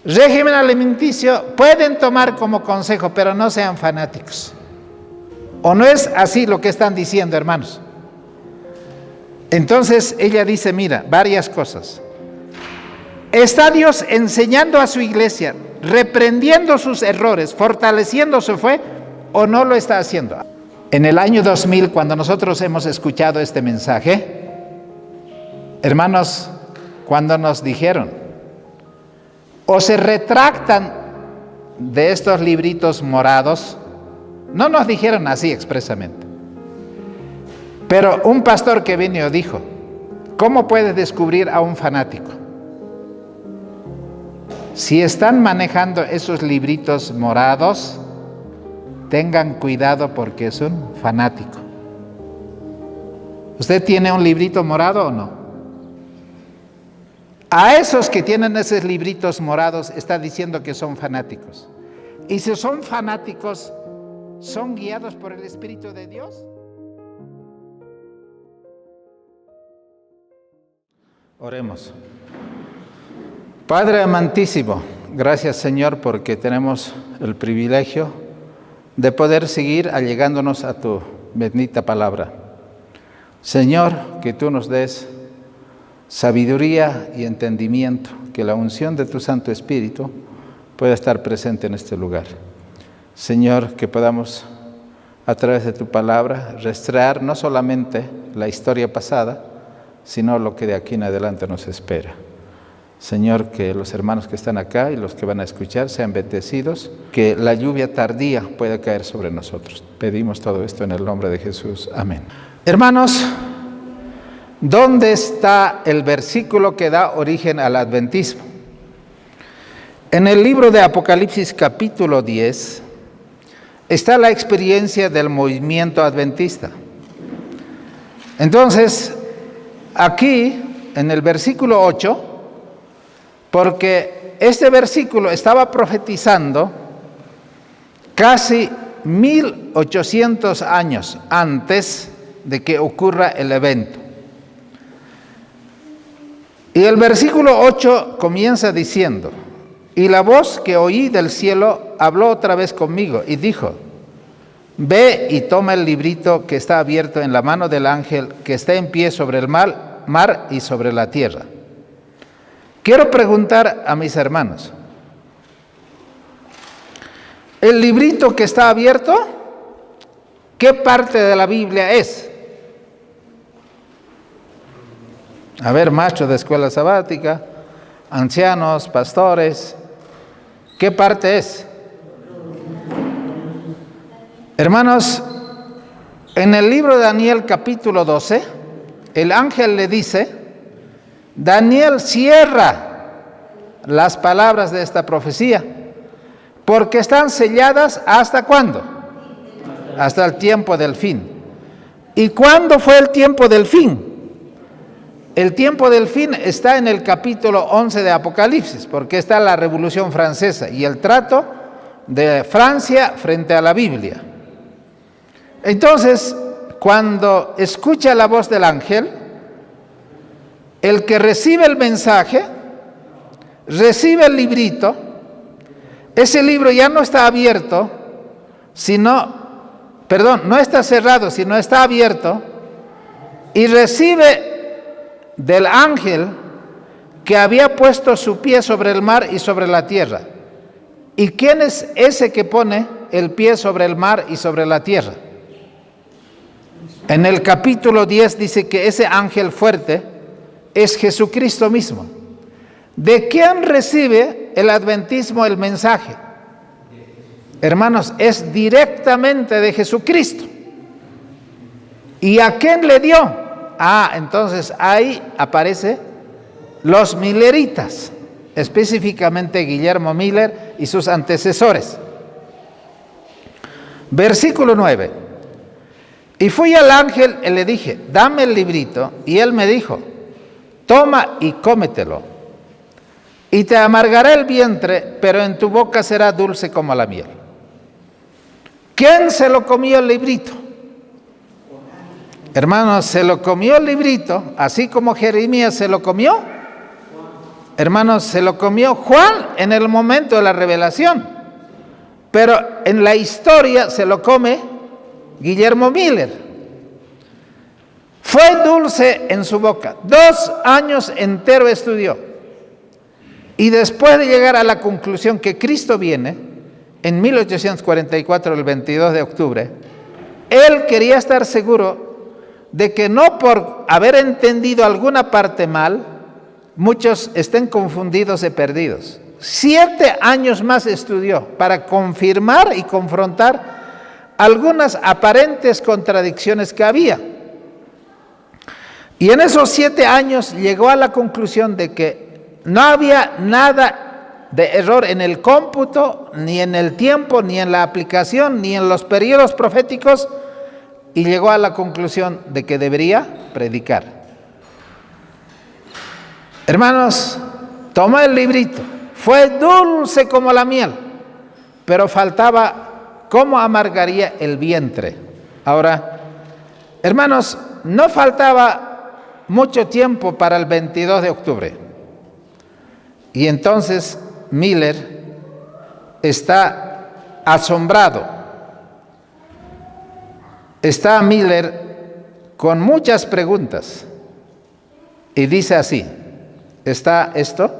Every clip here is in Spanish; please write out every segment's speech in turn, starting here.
régimen alimenticio pueden tomar como consejo, pero no sean fanáticos. ¿O no es así lo que están diciendo, hermanos? Entonces ella dice, mira, varias cosas. ¿Está Dios enseñando a su iglesia, reprendiendo sus errores, fortaleciendo su fe, o no lo está haciendo? En el año 2000, cuando nosotros hemos escuchado este mensaje, hermanos, cuando nos dijeron, o se retractan de estos libritos morados, no nos dijeron así expresamente, pero un pastor que vino dijo, ¿cómo puedes descubrir a un fanático? Si están manejando esos libritos morados, tengan cuidado porque es un fanático. ¿Usted tiene un librito morado o no? A esos que tienen esos libritos morados está diciendo que son fanáticos. Y si son fanáticos, ¿son guiados por el Espíritu de Dios? Oremos. Padre amantísimo, gracias Señor porque tenemos el privilegio de poder seguir allegándonos a tu bendita palabra. Señor, que tú nos des sabiduría y entendimiento, que la unción de tu Santo Espíritu pueda estar presente en este lugar. Señor, que podamos a través de tu palabra rastrear no solamente la historia pasada, sino lo que de aquí en adelante nos espera. Señor, que los hermanos que están acá y los que van a escuchar sean bendecidos, que la lluvia tardía pueda caer sobre nosotros. Pedimos todo esto en el nombre de Jesús. Amén. Hermanos, ¿dónde está el versículo que da origen al adventismo? En el libro de Apocalipsis capítulo 10 está la experiencia del movimiento adventista. Entonces, aquí en el versículo 8, porque este versículo estaba profetizando casi 1800 años antes de que ocurra el evento. Y el versículo 8 comienza diciendo, y la voz que oí del cielo habló otra vez conmigo y dijo, ve y toma el librito que está abierto en la mano del ángel que está en pie sobre el mar y sobre la tierra. Quiero preguntar a mis hermanos, ¿el librito que está abierto, qué parte de la Biblia es? A ver, maestros de escuela sabática, ancianos, pastores, ¿qué parte es? Hermanos, en el libro de Daniel capítulo 12, el ángel le dice, Daniel, cierra las palabras de esta profecía, porque están selladas ¿hasta cuándo? Hasta el tiempo del fin. ¿Y cuándo fue el tiempo del fin? El tiempo del fin está en el capítulo 11 de Apocalipsis, porque está la Revolución Francesa y el trato de Francia frente a la Biblia. Entonces, cuando escucha la voz del ángel, el que recibe el mensaje, recibe el librito, ese libro ya no está abierto, no está cerrado, sino está abierto, y recibe del ángel que había puesto su pie sobre el mar y sobre la tierra. ¿Y quién es ese que pone el pie sobre el mar y sobre la tierra? En el capítulo 10 dice que ese ángel fuerte es Jesucristo mismo. ¿De quién recibe el adventismo el mensaje? Hermanos, es directamente de Jesucristo. ¿Y a quién le dio? Entonces ahí aparece los milleritas, específicamente Guillermo Miller y sus antecesores. Versículo 9. Y fui al ángel y le dije, dame el librito, y él me dijo, toma y cómetelo, y te amargará el vientre, pero en tu boca será dulce como la miel. ¿Quién se lo comió el librito? Hermanos, se lo comió el librito, así como Jeremías se lo comió hermanos, se lo comió Juan en el momento de la revelación, pero en la historia se lo come Guillermo Miller. Fue dulce en su boca. 2 años enteros estudió. Y después de llegar a la conclusión que Cristo viene, en 1844, el 22 de octubre, él quería estar seguro de que no por haber entendido alguna parte mal, muchos estén confundidos y perdidos. 7 años más estudió para confirmar y confrontar algunas aparentes contradicciones que había. Y en esos 7 años llegó a la conclusión de que no había nada de error en el cómputo, ni en el tiempo, ni en la aplicación, ni en los periodos proféticos, y llegó a la conclusión de que debería predicar. Hermanos, tomó el librito, fue dulce como la miel, pero faltaba cómo amargaría el vientre. Ahora, hermanos, no faltaba mucho tiempo para el 22 de octubre. Y entonces Miller está asombrado. Está Miller con muchas preguntas. Y dice así, está esto,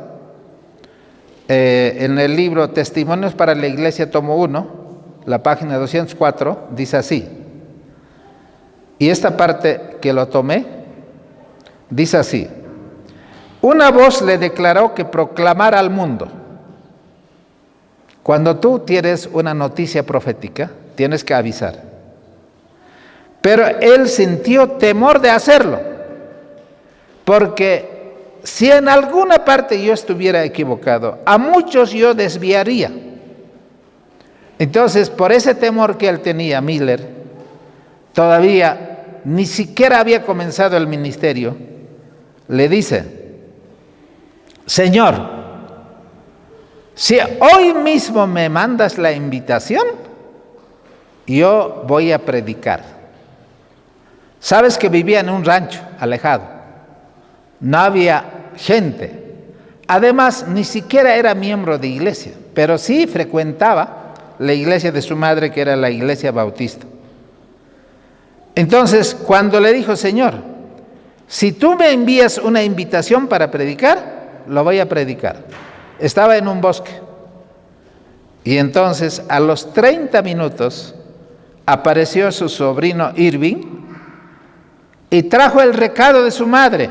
en el libro Testimonios para la Iglesia, tomo 1, la página 204, dice así. Y esta parte que lo tomé, dice así: una voz le declaró que proclamara al mundo. Cuando tú tienes una noticia profética, tienes que avisar. Pero él sintió temor de hacerlo, porque si en alguna parte yo estuviera equivocado, a muchos yo desviaría. Entonces, por ese temor que él tenía, Miller, todavía ni siquiera había comenzado el ministerio, le dice: Señor, si hoy mismo me mandas la invitación, yo voy a predicar. Sabes que vivía en un rancho alejado, no había gente, además ni siquiera era miembro de iglesia, pero sí frecuentaba la iglesia de su madre, que era la iglesia bautista. Entonces, cuando le dijo: Señor, si tú me envías una invitación para predicar, lo voy a predicar. Estaba en un bosque. Y entonces, a los 30 minutos, apareció su sobrino Irving y trajo el recado de su madre,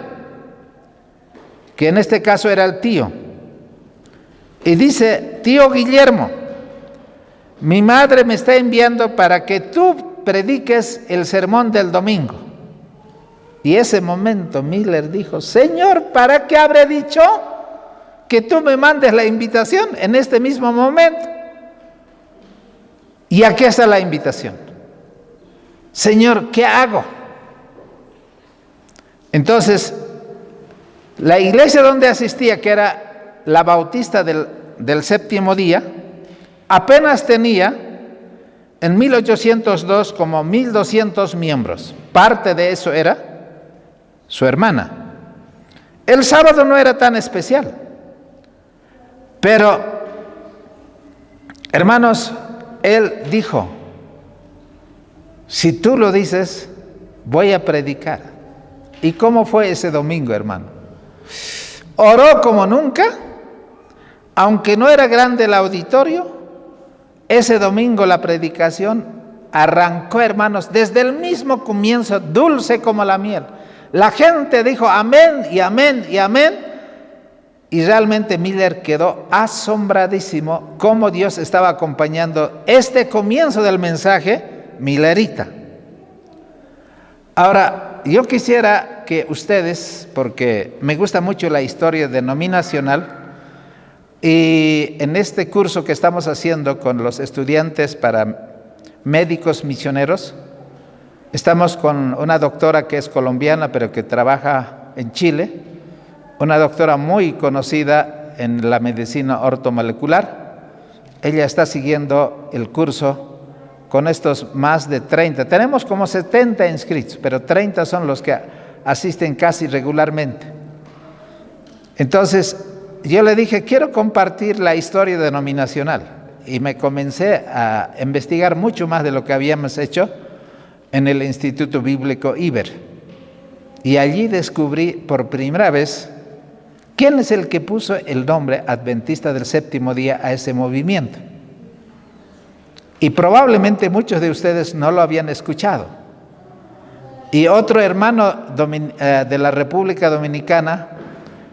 que en este caso era el tío. Y dice: tío Guillermo, mi madre me está enviando para que tú prediques el sermón del domingo. Y ese momento Miller dijo: Señor, ¿para qué habré dicho que tú me mandes la invitación en este mismo momento? Y aquí está la invitación. Señor, ¿qué hago? Entonces, la iglesia donde asistía, que era la bautista del séptimo día, apenas tenía en 1802 como 1,200 miembros. Parte de eso era su hermana. El sábado no era tan especial. Pero, hermanos, él dijo: si tú lo dices, voy a predicar. ¿Y cómo fue ese domingo, hermano? Oró como nunca, aunque no era grande el auditorio. Ese domingo la predicación arrancó, hermanos, desde el mismo comienzo, dulce como la miel. La gente dijo amén y amén y amén. Y realmente Miller quedó asombradísimo cómo Dios estaba acompañando este comienzo del mensaje millerita. Ahora, yo quisiera que ustedes, porque me gusta mucho la historia denominacional, y en este curso que estamos haciendo con los estudiantes para médicos misioneros, estamos con una doctora que es colombiana, pero que trabaja en Chile, una doctora muy conocida en la medicina ortomolecular. Ella está siguiendo el curso con estos más de 30. Tenemos como 70 inscritos, pero 30 son los que asisten casi regularmente. Entonces, yo le dije, quiero compartir la historia denominacional. Y me comencé a investigar mucho más de lo que habíamos hecho en el Instituto Bíblico Iber. Y allí descubrí por primera vez quién es el que puso el nombre Adventista del Séptimo Día a ese movimiento. Y probablemente muchos de ustedes no lo habían escuchado. Y otro hermano de la República Dominicana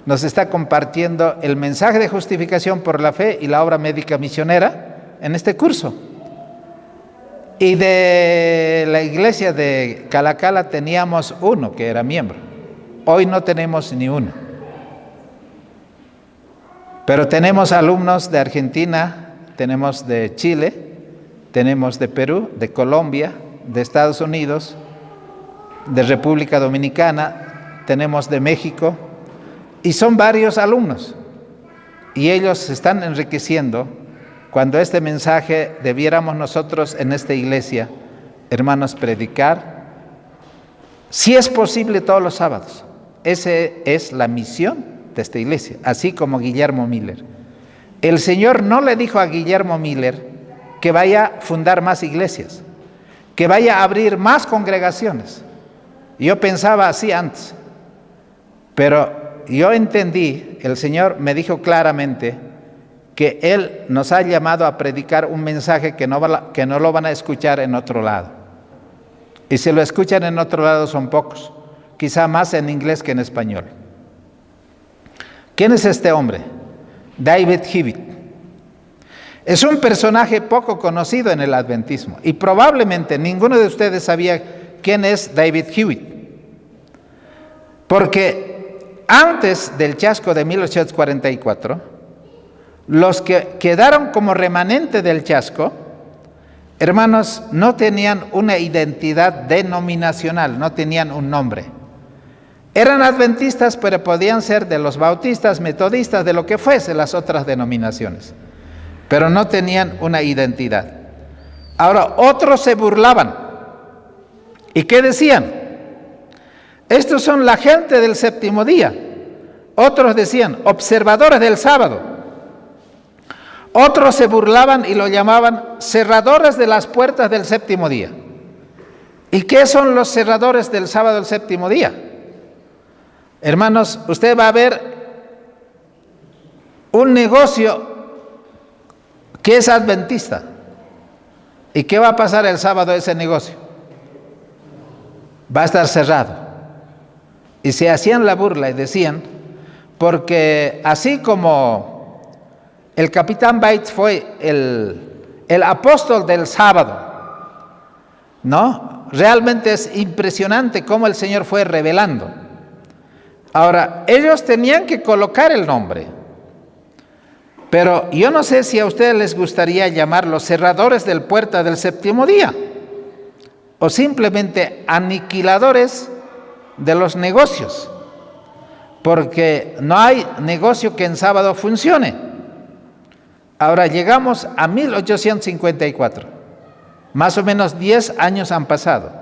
nos está compartiendo el mensaje de justificación por la fe y la obra médica misionera en este curso. Y de la iglesia de Calacala teníamos uno que era miembro. Hoy no tenemos ni uno. Pero tenemos alumnos de Argentina, tenemos de Chile, tenemos de Perú, de Colombia, de Estados Unidos, de República Dominicana, tenemos de México, y son varios alumnos. Y ellos se están enriqueciendo cuando este mensaje debiéramos nosotros en esta iglesia, hermanos, predicar, si es posible todos los sábados. Esa es la misión de esta iglesia, así como Guillermo Miller. El Señor no le dijo a Guillermo Miller que vaya a fundar más iglesias, que vaya a abrir más congregaciones. Yo pensaba así antes, pero yo entendí, el Señor me dijo claramente que Él nos ha llamado a predicar un mensaje que no lo van a escuchar en otro lado. Y si lo escuchan en otro lado son pocos, quizá más en inglés que en español. ¿Quién es este hombre? David Hewitt. Es un personaje poco conocido en el adventismo y probablemente ninguno de ustedes sabía quién es David Hewitt. Porque antes del chasco de 1844, los que quedaron como remanente del chasco, hermanos, no tenían una identidad denominacional, no tenían un nombre. Eran adventistas, pero podían ser de los bautistas, metodistas, de lo que fuese las otras denominaciones, pero no tenían una identidad. Ahora, otros se burlaban. ¿Y qué decían? Estos son la gente del séptimo día. Otros decían, observadores del sábado. Otros se burlaban y lo llamaban cerradores de las puertas del séptimo día. ¿Y qué son los cerradores del sábado del séptimo día? Hermanos, usted va a ver un negocio que es adventista. ¿Y qué va a pasar el sábado a ese negocio? Va a estar cerrado. Y se hacían la burla y decían, porque así como el capitán Bates fue el apóstol del sábado, ¿no? Realmente es impresionante cómo el Señor fue revelando. Ahora, ellos tenían que colocar el nombre, pero yo no sé si a ustedes les gustaría llamarlos cerradores del puerta del séptimo día, o simplemente aniquiladores de los negocios, porque no hay negocio que en sábado funcione. Ahora llegamos a 1854, más o menos 10 años han pasado,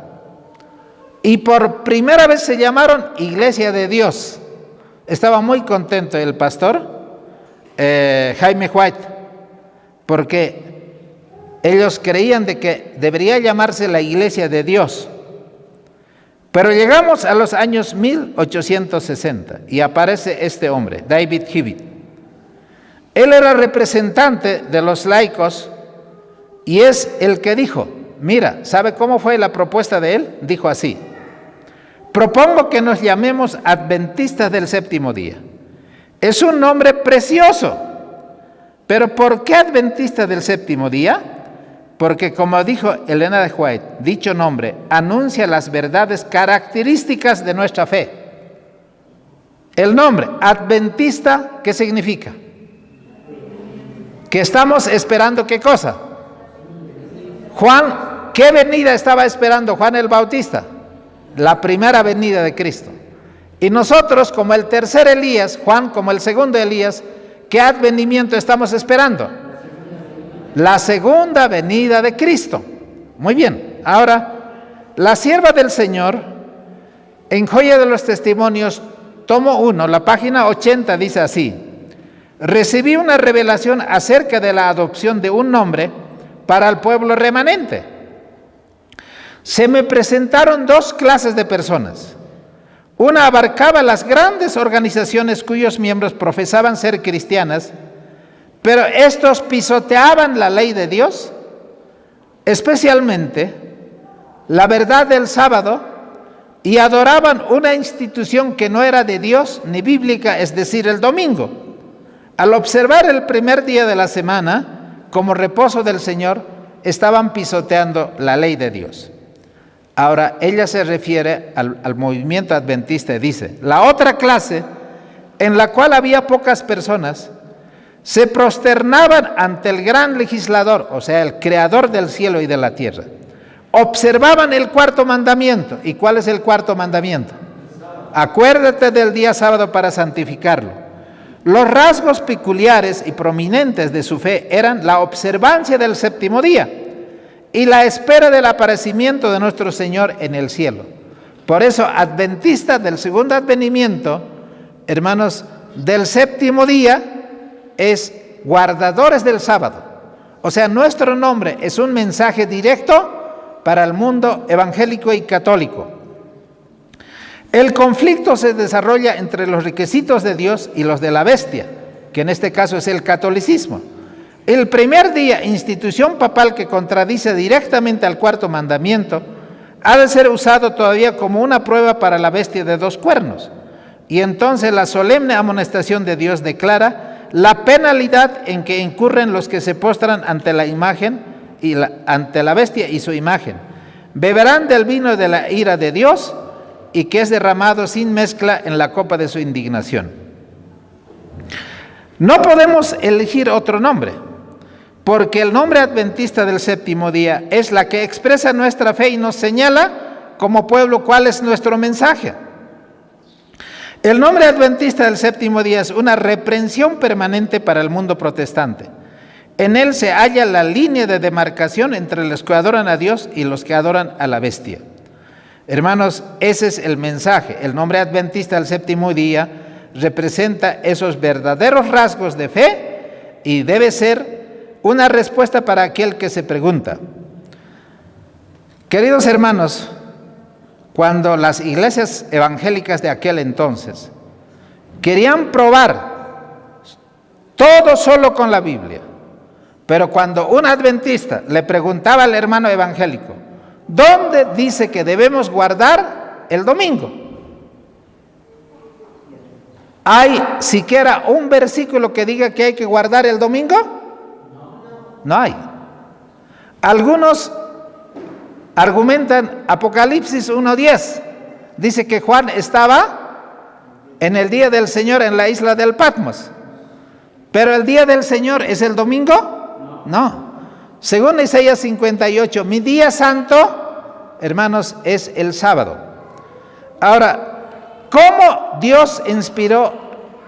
y por primera vez se llamaron Iglesia de Dios. Estaba muy contento el pastor Jaime White, porque ellos creían de que debería llamarse la Iglesia de Dios. Pero llegamos a los años 1860 y aparece este hombre, David Hewitt. Él era representante de los laicos y es el que dijo, mira, ¿sabe cómo fue la propuesta de él? Dijo así: propongo que nos llamemos Adventistas del Séptimo Día. Es un nombre precioso, pero ¿por qué Adventistas del Séptimo Día? Porque, como dijo Elena de White, dicho nombre anuncia las verdades características de nuestra fe. El nombre Adventista, ¿qué significa? Que estamos esperando ¿qué cosa? Juan, ¿qué venida estaba esperando Juan el Bautista? La primera venida de Cristo. Y nosotros, como el tercer Elías, Juan como el segundo Elías, ¿qué advenimiento estamos esperando? La segunda venida de Cristo. Muy bien. Ahora, la sierva del Señor, en Joya de los Testimonios, tomo 1, la página 80, dice así: recibí una revelación acerca de la adopción de un nombre para el pueblo remanente. Se me presentaron dos clases de personas. Una abarcaba las grandes organizaciones cuyos miembros profesaban ser cristianas, pero estos pisoteaban la ley de Dios, especialmente la verdad del sábado, y adoraban una institución que no era de Dios ni bíblica, es decir, el domingo. Al observar el primer día de la semana como reposo del Señor, estaban pisoteando la ley de Dios. Ahora, ella se refiere al movimiento adventista y dice, la otra clase, en la cual había pocas personas, se prosternaban ante el gran legislador, o sea, el creador del cielo y de la tierra. Observaban el cuarto mandamiento. ¿Y cuál es el cuarto mandamiento? Acuérdate del día sábado para santificarlo. Los rasgos peculiares y prominentes de su fe eran la observancia del séptimo día y la espera del aparecimiento de nuestro Señor en el cielo. Por eso, adventistas del segundo advenimiento, hermanos, del séptimo día, es guardadores del sábado. O sea, nuestro nombre es un mensaje directo para el mundo evangélico y católico. El conflicto se desarrolla entre los requisitos de Dios y los de la bestia, que en este caso es el catolicismo. El primer día, institución papal que contradice directamente al cuarto mandamiento, ha de ser usado todavía como una prueba para la bestia de dos cuernos. Y entonces la solemne amonestación de Dios declara la penalidad en que incurren los que se postran ante la imagen y ante la bestia y su imagen. Beberán del vino de la ira de Dios y que es derramado sin mezcla en la copa de su indignación. No podemos elegir otro nombre, porque el nombre adventista del séptimo día es la que expresa nuestra fe y nos señala como pueblo cuál es nuestro mensaje. El nombre adventista del séptimo día es una reprensión permanente para el mundo protestante. En él se halla la línea de demarcación entre los que adoran a Dios y los que adoran a la bestia. Hermanos, ese es el mensaje. El nombre adventista del séptimo día representa esos verdaderos rasgos de fe y debe ser una respuesta para aquel que se pregunta. Queridos hermanos, cuando las iglesias evangélicas de aquel entonces querían probar todo solo con la Biblia, pero cuando un adventista le preguntaba al hermano evangélico, ¿dónde dice que debemos guardar el domingo? ¿Hay siquiera un versículo que diga que hay que guardar el domingo? No hay. Algunos argumentan Apocalipsis 1:10. Dice que Juan estaba en el día del Señor en la isla del Patmos. ¿Pero el día del Señor es el domingo? No. Según Isaías 58, mi día santo, hermanos, es el sábado. Ahora, ¿cómo Dios inspiró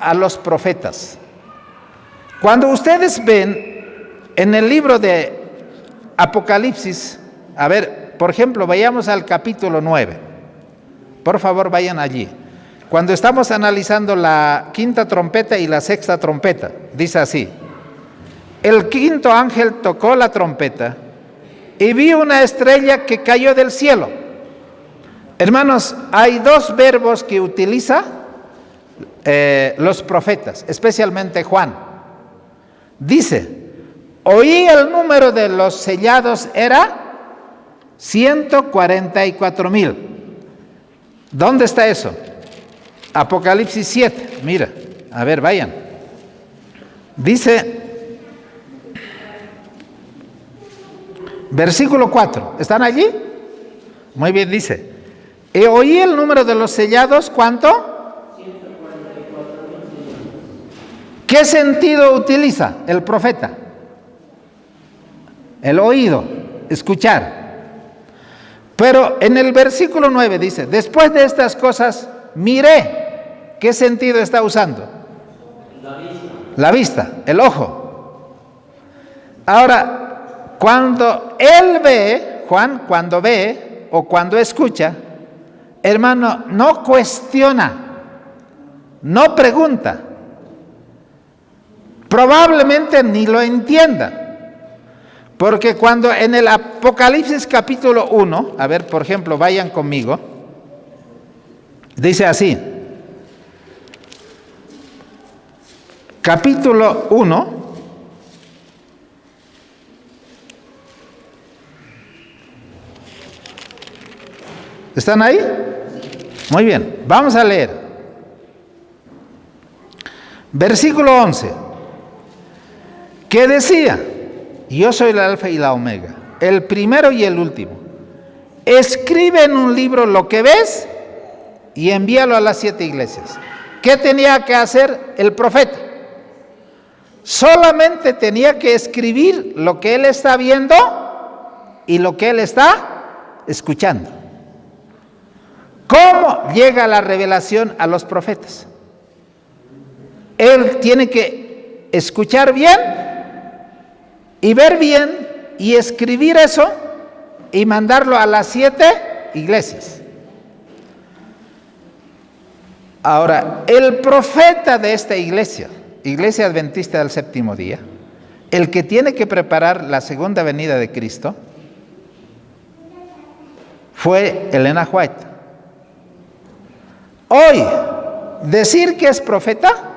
a los profetas? Cuando ustedes ven en el libro de Apocalipsis, a ver, por ejemplo, vayamos al capítulo 9. Por favor, vayan allí. Cuando estamos analizando la quinta trompeta y la sexta trompeta, dice así: el quinto ángel tocó la trompeta y vi una estrella que cayó del cielo. Hermanos, hay dos verbos que utiliza los profetas, especialmente Juan. Dice, oí el número de los sellados era 144,000. ¿Dónde está eso? Apocalipsis 7, mira, a ver, vayan. Dice, versículo 4, ¿están allí? Muy bien, dice, y oí el número de los sellados, ¿cuánto? 144,000. ¿Qué sentido utiliza el profeta? El oído, escuchar. Pero en el versículo 9 dice, después de estas cosas miré. ¿Qué sentido está usando? La vista, el ojo. Ahora, cuando él ve, Juan, cuando ve o cuando escucha, hermano, no cuestiona, no pregunta. probablemente ni lo entienda. Porque cuando en el Apocalipsis capítulo 1, a ver, por ejemplo, vayan conmigo, dice así, capítulo 1, ¿están ahí? Muy bien, vamos a leer. Versículo 11, que decía: yo soy el alfa y la omega, el primero y el último. Escribe en un libro lo que ves y envíalo a las 7 iglesias. ¿Qué tenía que hacer el profeta? Solamente tenía que escribir lo que él está viendo y lo que él está escuchando. ¿Cómo llega la revelación a los profetas? Él tiene que escuchar bien y ver bien y escribir eso y mandarlo a las 7 iglesias. Ahora, el profeta de esta iglesia, Iglesia Adventista del Séptimo Día, el que tiene que preparar la segunda venida de Cristo, fue Elena White. Hoy, decir que es profeta,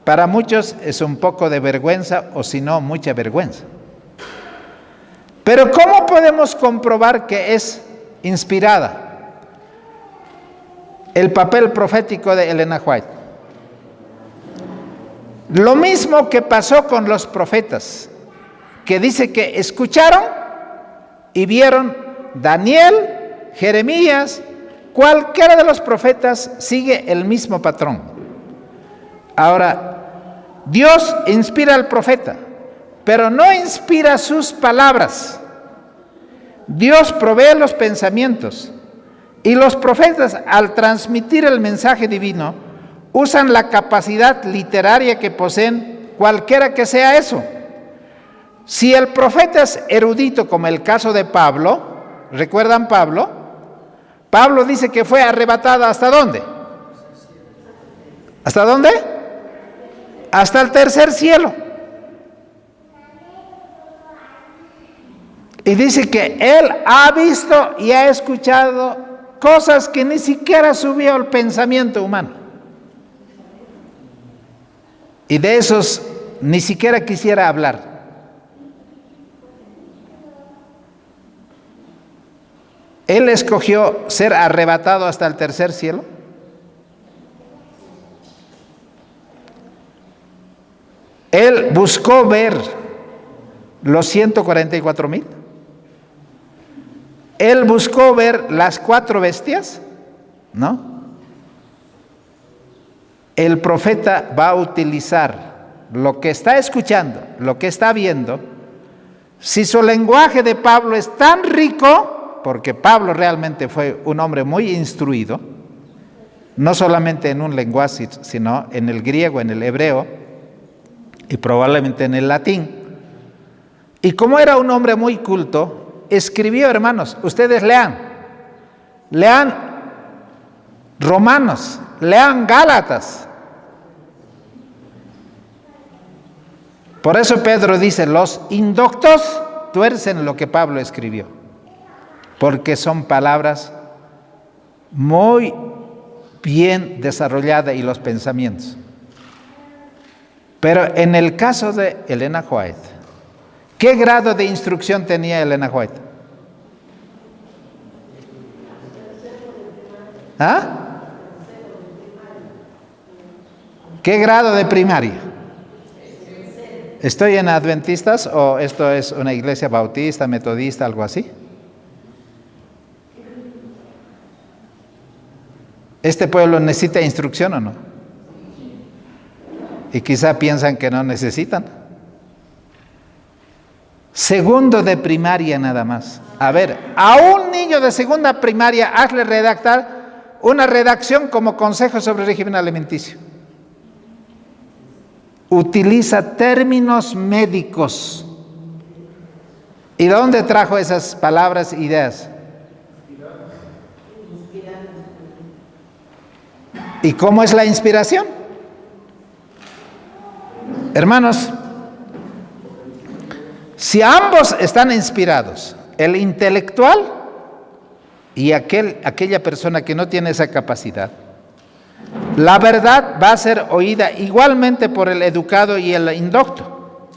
para muchos es un poco de vergüenza, o si no, mucha vergüenza. Pero ¿cómo podemos comprobar que es inspirada el papel profético de Elena White? Lo mismo que pasó con los profetas, que dice que escucharon y vieron Daniel, Jeremías, cualquiera de los profetas sigue el mismo patrón. Ahora, Dios inspira al profeta, pero no inspira sus palabras. Dios provee los pensamientos y los profetas, al transmitir el mensaje divino, usan la capacidad literaria que poseen, cualquiera que sea eso. Si el profeta es erudito, como el caso de Pablo, ¿recuerdan Pablo? Pablo dice que fue arrebatado ¿hasta dónde? ¿Hasta dónde? Hasta el tercer cielo. Y dice que él ha visto y ha escuchado cosas que ni siquiera subió al pensamiento humano. Y de esos ni siquiera quisiera hablar. Él escogió ser arrebatado hasta el tercer cielo. Él buscó ver los 144,000. Él buscó ver las 4 bestias, ¿no? El profeta va a utilizar lo que está escuchando, lo que está viendo. Si su lenguaje de Pablo es tan rico, porque Pablo realmente fue un hombre muy instruido, no solamente en un lenguaje, sino en el griego, en el hebreo y probablemente en el latín. Y como era un hombre muy culto, escribió, hermanos, ustedes lean Romanos, lean Gálatas. Por eso Pedro dice, los indoctos tuercen lo que Pablo escribió, porque son palabras muy bien desarrolladas y los pensamientos. Pero en el caso de Elena White, ¿qué grado de instrucción tenía Elena White? ¿Ah? ¿Qué grado de primaria? ¿Estoy en Adventistas o esto es una iglesia bautista, metodista, algo así? ¿Este pueblo necesita instrucción o no? Y quizá piensan que no necesitan. Segundo de primaria nada más. A ver, a un niño de segunda primaria hazle redactar una redacción como consejo sobre régimen alimenticio. Utiliza términos médicos. ¿Y de dónde trajo esas palabras, ideas? ¿Y cómo es la inspiración? Hermanos, si ambos están inspirados, el intelectual y aquella persona que no tiene esa capacidad, la verdad va a ser oída igualmente por el educado y el indocto.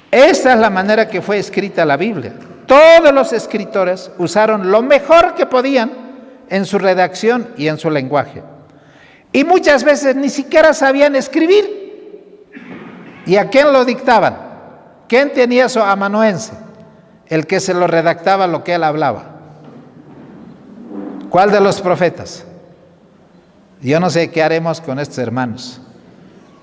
Esta es la manera que fue escrita la Biblia. Todos los escritores usaron lo mejor que podían en su redacción y en su lenguaje. Y muchas veces ni siquiera sabían escribir. ¿Y a quién lo dictaban? ¿Quién tenía su amanuense? El que se lo redactaba lo que él hablaba. ¿Cuál de los profetas? Yo no sé qué haremos con estos hermanos,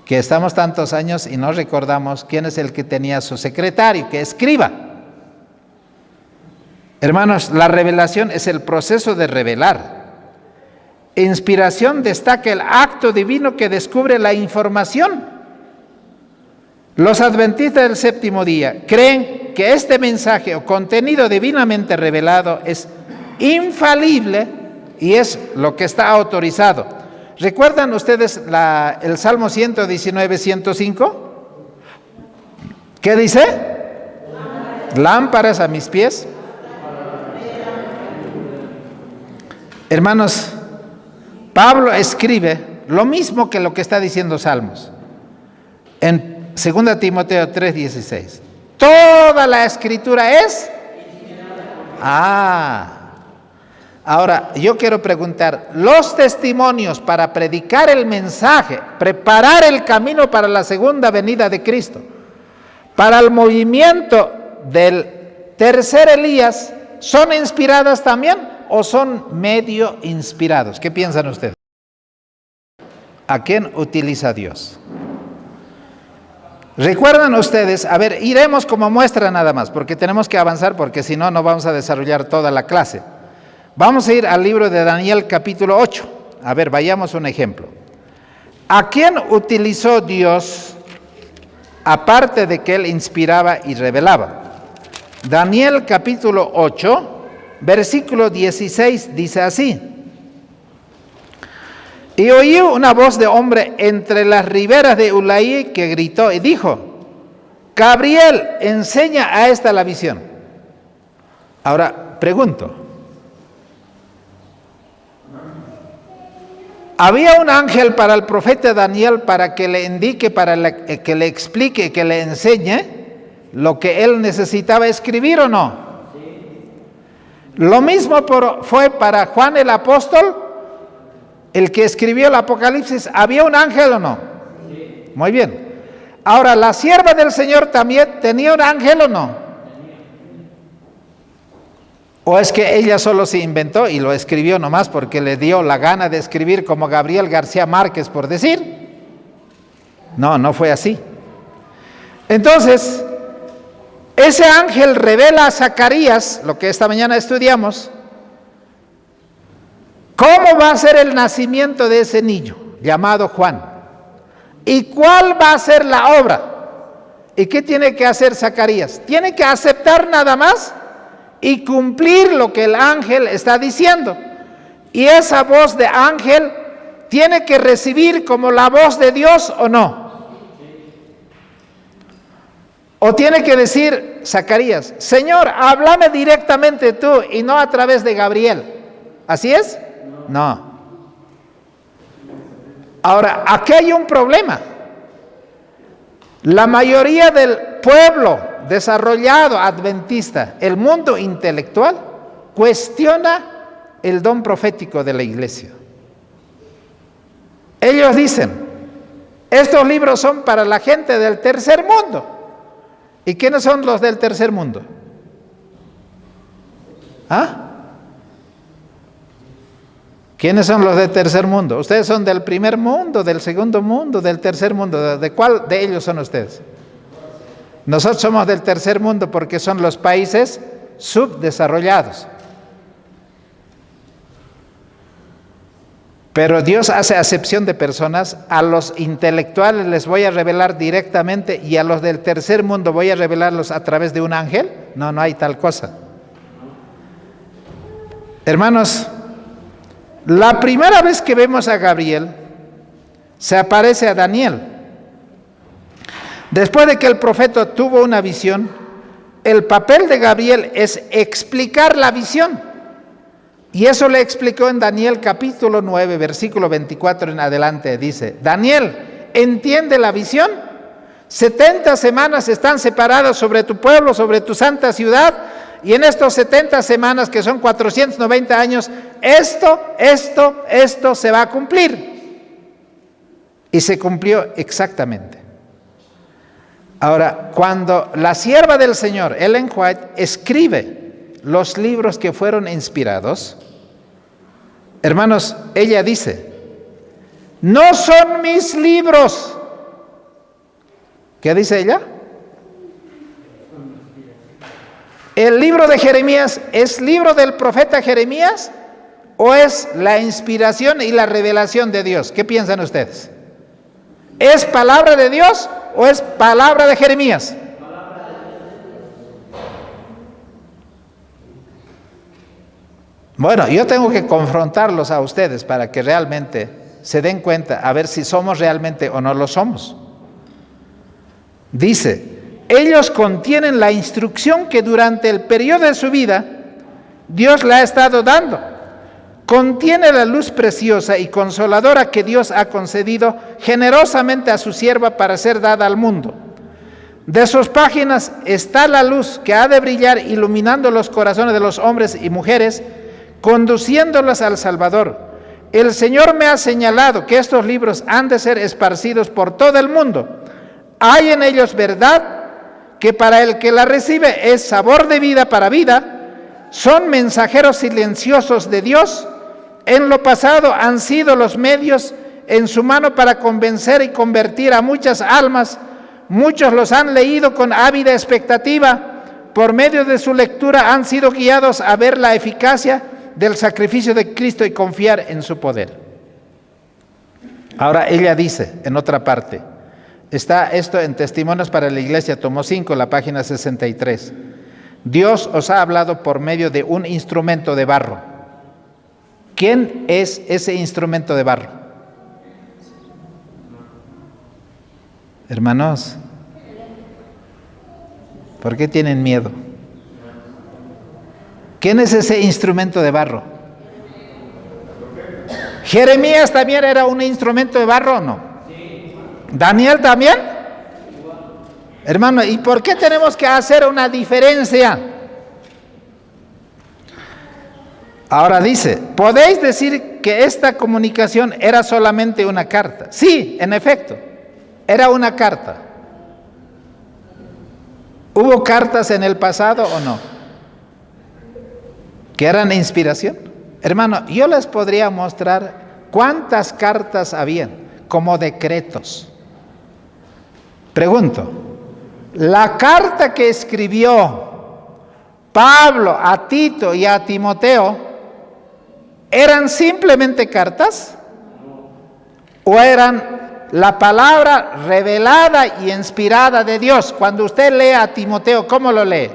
que estamos tantos años y no recordamos quién es el que tenía su secretario, que escriba. Hermanos, la revelación es el proceso de revelar. Inspiración destaca el acto divino que descubre la información. Los adventistas del séptimo día creen que este mensaje o contenido divinamente revelado es infalible y es lo que está autorizado. ¿Recuerdan ustedes el Salmo 119, 105? ¿Qué dice? Lámparas a mis pies. Hermanos, Pablo escribe lo mismo que lo que está diciendo Salmos. En 2 Timoteo 3:16. Toda la escritura es. Ahora, yo quiero preguntar, los testimonios para predicar el mensaje, preparar el camino para la segunda venida de Cristo, para el movimiento del tercer Elías, ¿son inspiradas también o son medio inspirados? ¿Qué piensan ustedes? ¿A quién utiliza Dios? ¿Recuerdan ustedes? A ver, iremos como muestra nada más, porque tenemos que avanzar, porque si no, no vamos a desarrollar toda la clase. Vamos a ir al libro de Daniel capítulo 8. A ver, vayamos un ejemplo. ¿A quién utilizó Dios aparte de que Él inspiraba y revelaba? Daniel capítulo 8, versículo 16 dice así: y oí una voz de hombre entre las riberas de Ulaí que gritó y dijo: Gabriel, enseña a esta la visión. Ahora, pregunto, ¿había un ángel para el profeta Daniel para que le indique, que le explique, que le enseñe lo que él necesitaba escribir o no? Lo mismo fue para Juan el apóstol, el que escribió el Apocalipsis. ¿Había un ángel o no? Muy bien. Ahora, ¿la sierva del Señor también tenía un ángel o no? ¿O es que ella solo se inventó y lo escribió nomás porque le dio la gana de escribir, como Gabriel García Márquez, por decir? No, no fue así. Entonces, ese ángel revela a Zacarías, lo que esta mañana estudiamos, cómo va a ser el nacimiento de ese niño llamado Juan y cuál va a ser la obra. ¿Y qué tiene que hacer Zacarías? Tiene que aceptar nada más y cumplir lo que el ángel está diciendo. Y esa voz de ángel tiene que recibir como la voz de Dios o no. O tiene que decir Zacarías: Señor, háblame directamente tú y no a través de Gabriel. ¿Así es? No. Ahora, aquí hay un problema. La mayoría del pueblo desarrollado adventista, el mundo intelectual, cuestiona el don profético de la iglesia. Ellos dicen: estos libros son para la gente del tercer mundo. ¿Y quiénes son los del tercer mundo? ¿Quiénes son los del tercer mundo? Ustedes son del primer mundo, del segundo mundo, del tercer mundo. ¿De cuál de ellos son ustedes? Nosotros somos del tercer mundo porque son los países subdesarrollados. Pero Dios hace acepción de personas. A los intelectuales les voy a revelar directamente, y a los del tercer mundo voy a revelarlos a través de un ángel. No, no hay tal cosa. Hermanos, la primera vez que vemos a Gabriel, se aparece a Daniel. Después de que el profeta tuvo una visión, el papel de Gabriel es explicar la visión. Y eso le explicó en Daniel capítulo 9, versículo 24 en adelante. Dice, Daniel, ¿entiende la visión? 70 semanas están separadas sobre tu pueblo, sobre tu santa ciudad, y en estos 70 semanas, que son 490 años, esto se va a cumplir. Y se cumplió exactamente. Ahora, cuando la sierva del Señor, Ellen White, escribe los libros que fueron inspirados, hermanos, ella dice, no son mis libros. ¿Qué dice ella? ¿El libro de Jeremías es libro del profeta Jeremías o es la inspiración y la revelación de Dios? ¿Qué piensan ustedes? ¿Es palabra de Dios o es palabra de Jeremías? Bueno, yo tengo que confrontarlos a ustedes para que realmente se den cuenta, a ver si somos realmente o no lo somos. Dice, ellos contienen la instrucción que durante el periodo de su vida Dios le ha estado dando. Contiene la luz preciosa y consoladora que Dios ha concedido generosamente a su sierva para ser dada al mundo. De sus páginas está la luz que ha de brillar iluminando los corazones de los hombres y mujeres, conduciéndolos al Salvador. El Señor me ha señalado que estos libros han de ser esparcidos por todo el mundo. Hay en ellos verdad que para el que la recibe es sabor de vida para vida. Son mensajeros silenciosos de Dios. En lo pasado han sido los medios en su mano para convencer y convertir a muchas almas. Muchos los han leído con ávida expectativa. Por medio de su lectura han sido guiados a ver la eficacia del sacrificio de Cristo y confiar en su poder. Ahora ella dice en otra parte, está esto en Testimonios para la Iglesia, tomo 5, la página 63. Dios os ha hablado por medio de un instrumento de barro. ¿Quién es ese instrumento de barro? Hermanos, ¿por qué tienen miedo? ¿Quién es ese instrumento de barro? ¿Jeremías también era un instrumento de barro o no? ¿Daniel también? Hermano, ¿y por qué tenemos que hacer una diferencia? Ahora dice, ¿podéis decir que esta comunicación era solamente una carta? Sí, en efecto, era una carta. ¿Hubo cartas en el pasado o no? ¿Que eran inspiración? Hermano, yo les podría mostrar cuántas cartas habían, como decretos. Pregunto, ¿la carta que escribió Pablo a Tito y a Timoteo eran simplemente cartas? ¿O eran la palabra revelada y inspirada de Dios? Cuando usted lee a Timoteo, ¿cómo lo lee?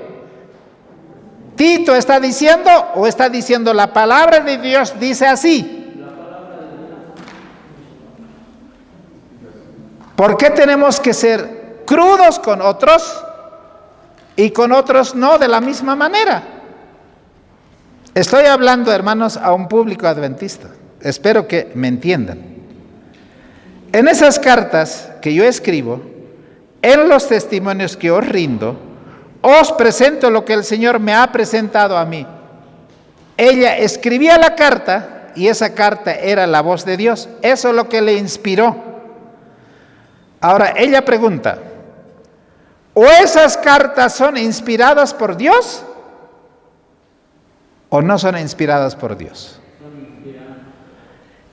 ¿Tito está diciendo o está diciendo la palabra de Dios dice así? ¿Por qué tenemos que ser crudos con otros y con otros no de la misma manera? Estoy hablando, hermanos, a un público adventista. Espero que me entiendan. En esas cartas que yo escribo, en los testimonios que os rindo, os presento lo que el Señor me ha presentado a mí. Ella escribía la carta y esa carta era la voz de Dios. Eso es lo que le inspiró. Ahora, ella pregunta, ¿o esas cartas son inspiradas por Dios o no son inspiradas por Dios?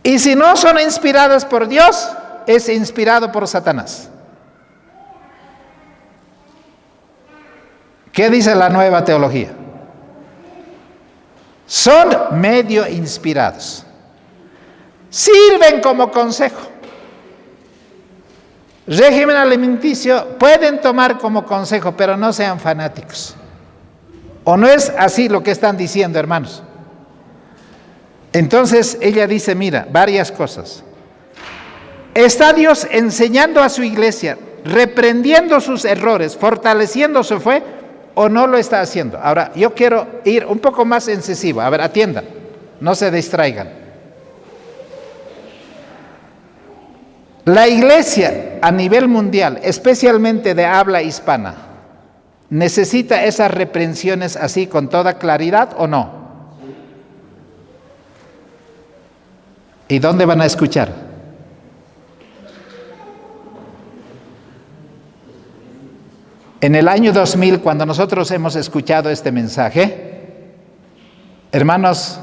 Y si no son inspiradas por Dios, es inspirado por Satanás. ¿Qué dice la nueva teología? Son medio inspirados. Sirven como consejo. Régimen alimenticio pueden tomar como consejo, pero no sean fanáticos. ¿O no es así lo que están diciendo, hermanos? Entonces ella dice, mira, varias cosas. Está Dios enseñando a su iglesia reprendiendo sus errores, fortaleciendo su fe, o no lo está haciendo? Ahora, yo quiero ir un poco más incisivo. A ver, atiendan, no se distraigan. La iglesia a nivel mundial, especialmente de habla hispana, ¿necesita esas reprensiones así con toda claridad o no? ¿Y dónde van a escuchar? En el año 2000, cuando nosotros hemos escuchado este mensaje, hermanos,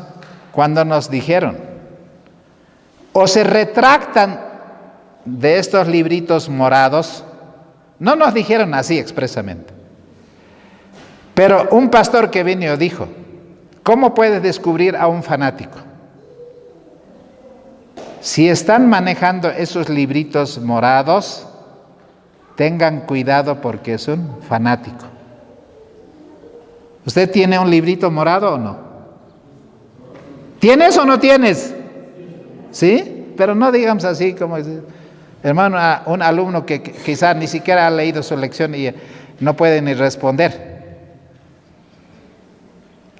cuando nos dijeron, o se retractan de estos libritos morados, no nos dijeron así expresamente, pero un pastor que vino dijo, ¿cómo puedes descubrir a un fanático? Si están manejando esos libritos morados, tengan cuidado porque es un fanático. ¿Usted tiene un librito morado o no? ¿Tienes o no tienes? ¿Sí? Pero no digamos así como, hermano, a un alumno que quizás ni siquiera ha leído su lección y no puede ni responder.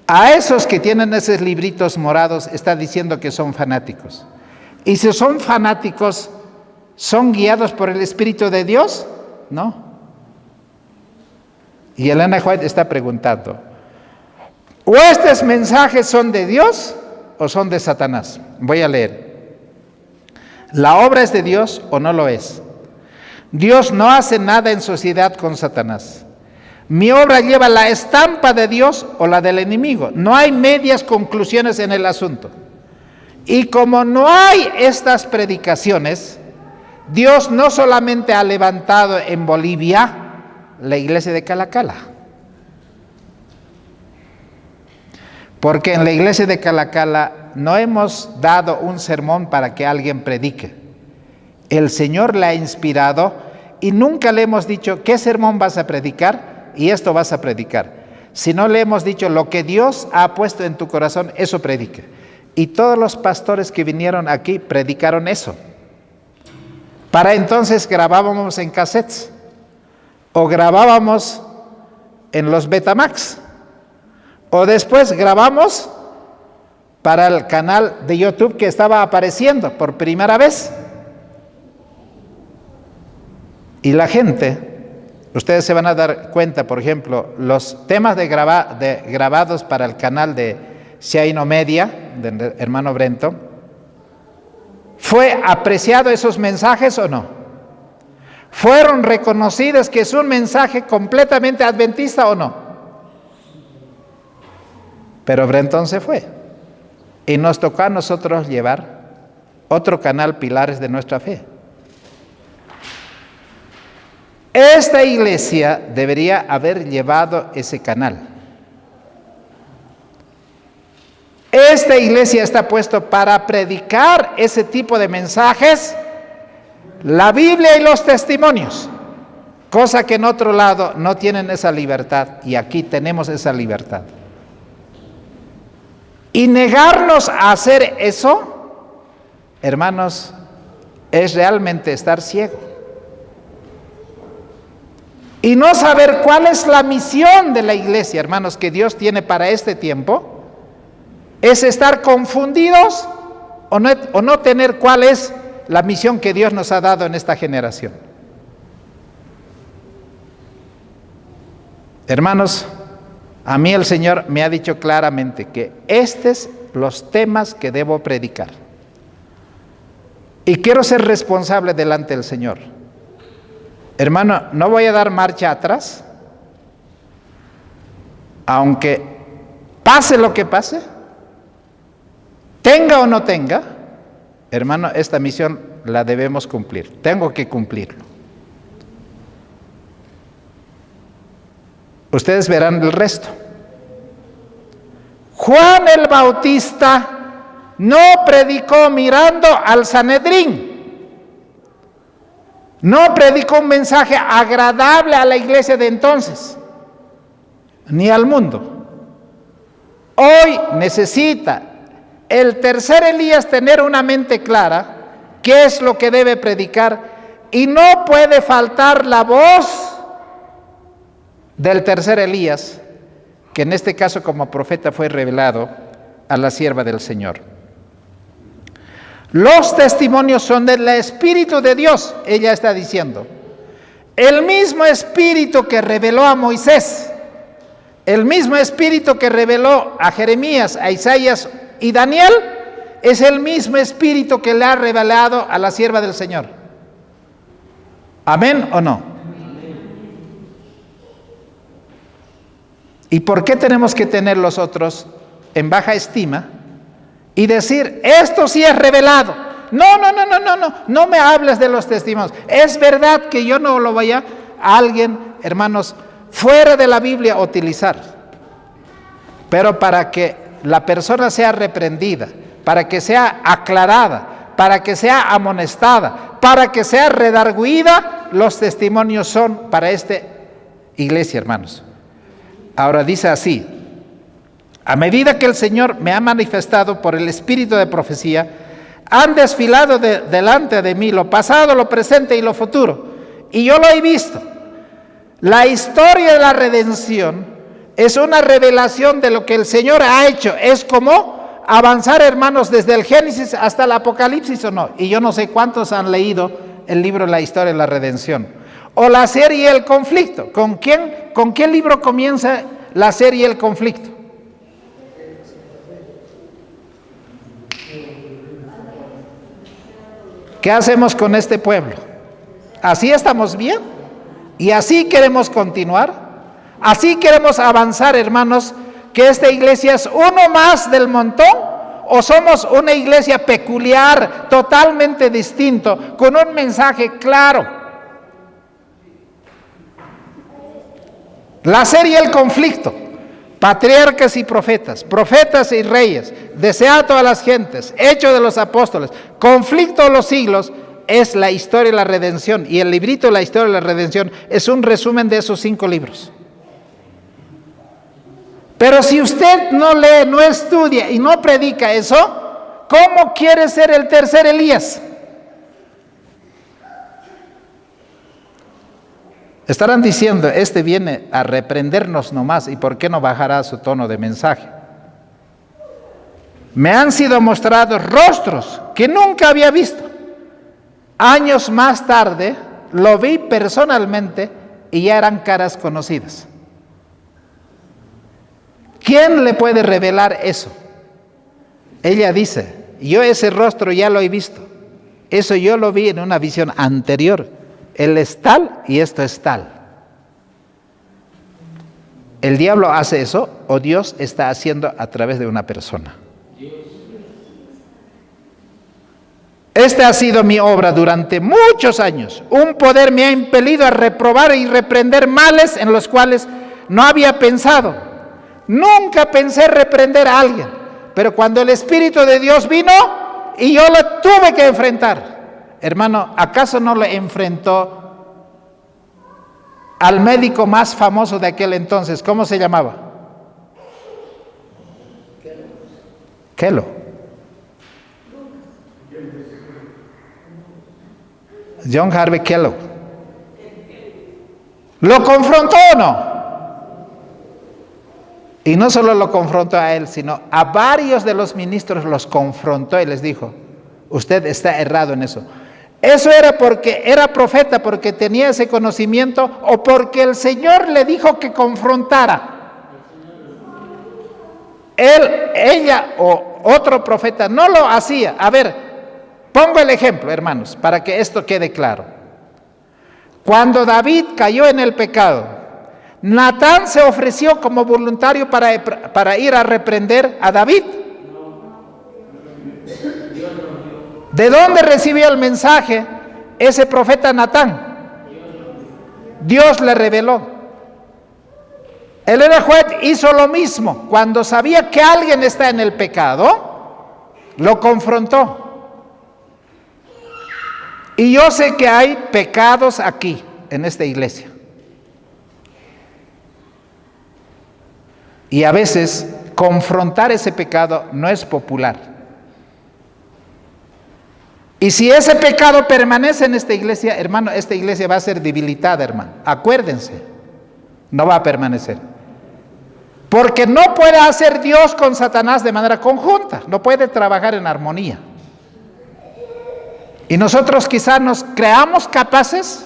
A esos que tienen esos libritos morados está diciendo que son fanáticos. Y si son fanáticos, ¿son guiados por el Espíritu de Dios? No. Y Elena White está preguntando, ¿o estos mensajes son de Dios o son de Satanás? Voy a leer. ¿La obra es de Dios o no lo es? Dios no hace nada en sociedad con Satanás. Mi obra lleva la estampa de Dios o la del enemigo. No hay medias conclusiones en el asunto. Y como no hay estas predicaciones, Dios no solamente ha levantado en Bolivia la iglesia de Calacala, porque en la iglesia de Calacala no hemos dado un sermón para que alguien predique. El Señor la ha inspirado y nunca le hemos dicho, ¿qué sermón vas a predicar? Y esto vas a predicar. Si no le hemos dicho, lo que Dios ha puesto en tu corazón, eso predique. Y todos los pastores que vinieron aquí predicaron eso. Para entonces grabábamos en cassettes o grabábamos en los Betamax o después grabamos para el canal de YouTube que estaba apareciendo por primera vez. Y la gente, ustedes se van a dar cuenta, por ejemplo, los temas grabados para el canal de Shaino Media, del hermano Brento, ¿fue apreciado esos mensajes o no? ¿Fueron reconocidos que es un mensaje completamente adventista o no? Pero Brenton se fue y nos tocó a nosotros llevar otro canal, Pilares de Nuestra Fe. Esta iglesia debería haber llevado ese canal. Esta iglesia está puesto para predicar ese tipo de mensajes, la Biblia y los testimonios, cosa que en otro lado no tienen esa libertad y aquí tenemos esa libertad. Y negarnos a hacer eso, hermanos, es realmente estar ciego. Y no saber cuál es la misión de la iglesia, hermanos, que Dios tiene para este tiempo, es estar confundidos o no tener cuál es la misión que Dios nos ha dado en esta generación. Hermanos, a mí el Señor me ha dicho claramente que estos son los temas que debo predicar. Y quiero ser responsable delante del Señor. Hermano, no voy a dar marcha atrás, aunque pase lo que pase, tenga o no tenga, hermano, esta misión la debemos cumplir. Tengo que cumplirlo. Ustedes verán el resto. Juan el Bautista no predicó mirando al Sanedrín. No predicó un mensaje agradable a la iglesia de entonces, ni al mundo. Hoy necesita el tercer Elías tener una mente clara, qué es lo que debe predicar Y no puede faltar la voz del tercer Elías, que en este caso como profeta fue revelado a la sierva del Señor. Los testimonios son del Espíritu de Dios, ella está diciendo. El mismo Espíritu que reveló a Moisés, el mismo Espíritu que reveló a Jeremías, a Isaías y Daniel, es el mismo Espíritu que le ha revelado a la sierva del Señor. ¿Amén o no? ¿Y por qué tenemos que tener los otros en baja estima y decir, esto sí es revelado? No me hables de los testimonios. Es verdad que yo no lo vaya a alguien, hermanos, fuera de la Biblia a utilizar. Pero para que la persona sea reprendida, para que sea aclarada, para que sea amonestada, para que sea redarguida, los testimonios son para esta iglesia, hermanos. Ahora dice así: a medida que el Señor me ha manifestado por el espíritu de profecía, han desfilado delante de mí lo pasado, lo presente y lo futuro, y yo lo he visto. La historia de la redención es una revelación de lo que el Señor ha hecho. Es como avanzar, hermanos, desde el Génesis hasta el Apocalipsis, ¿o no? Y yo no sé cuántos han leído el libro La historia de la redención. O la serie El conflicto. ¿Con qué libro comienza la serie El conflicto? ¿Qué hacemos con este pueblo? ¿Así estamos bien? ¿Y así queremos continuar? ¿Así queremos avanzar, hermanos, que esta iglesia es uno más del montón? ¿O somos una iglesia peculiar, totalmente distinto, con un mensaje claro? La serie El conflicto, patriarcas y profetas, profetas y reyes, deseado a las gentes, hecho de los apóstoles, conflicto de los siglos, es la historia de la redención. Y el librito de la historia de la redención es un resumen de esos 5 libros. Pero si usted no lee, no estudia y no predica eso, ¿cómo quiere ser el tercer Elías? Estarán diciendo, este viene a reprendernos nomás, ¿y por qué no bajará su tono de mensaje? Me han sido mostrados rostros que nunca había visto. Años más tarde lo vi personalmente y ya eran caras conocidas. ¿Quién le puede revelar eso? Ella dice, yo ese rostro ya lo he visto. Eso yo lo vi en una visión anterior. Él es tal y esto es tal. ¿El diablo hace eso o Dios está haciendo a través de una persona? Esta ha sido mi obra durante muchos años. Un poder me ha impelido a reprobar y reprender males en los cuales no había pensado. Nunca pensé reprender a alguien, pero cuando el Espíritu de Dios vino y yo lo tuve que enfrentar. Hermano, ¿acaso no le enfrentó al médico más famoso de aquel entonces? ¿Cómo se llamaba? Kellogg. John Harvey Kellogg. ¿Lo confrontó o no? Y no solo lo confrontó a él, sino a varios de los ministros los confrontó y les dijo, usted está errado en eso. Eso era porque era profeta, porque tenía ese conocimiento, o porque el Señor le dijo que confrontara. Ella o otro profeta no lo hacía. A ver, pongo el ejemplo, hermanos, para que esto quede claro. Cuando David cayó en el pecado, Natán se ofreció como voluntario para ir a reprender a David. ¿De dónde recibió el mensaje ese profeta Natán? Dios le reveló. El juez hizo lo mismo. Cuando sabía que alguien está en el pecado, lo confrontó. Y yo sé que hay pecados aquí, en esta iglesia. Y a veces confrontar ese pecado no es popular. Y si ese pecado permanece en esta iglesia, hermano, esta iglesia va a ser debilitada, hermano. Acuérdense, no va a permanecer. Porque no puede hacer Dios con Satanás de manera conjunta, no puede trabajar en armonía. Y nosotros quizás nos creamos capaces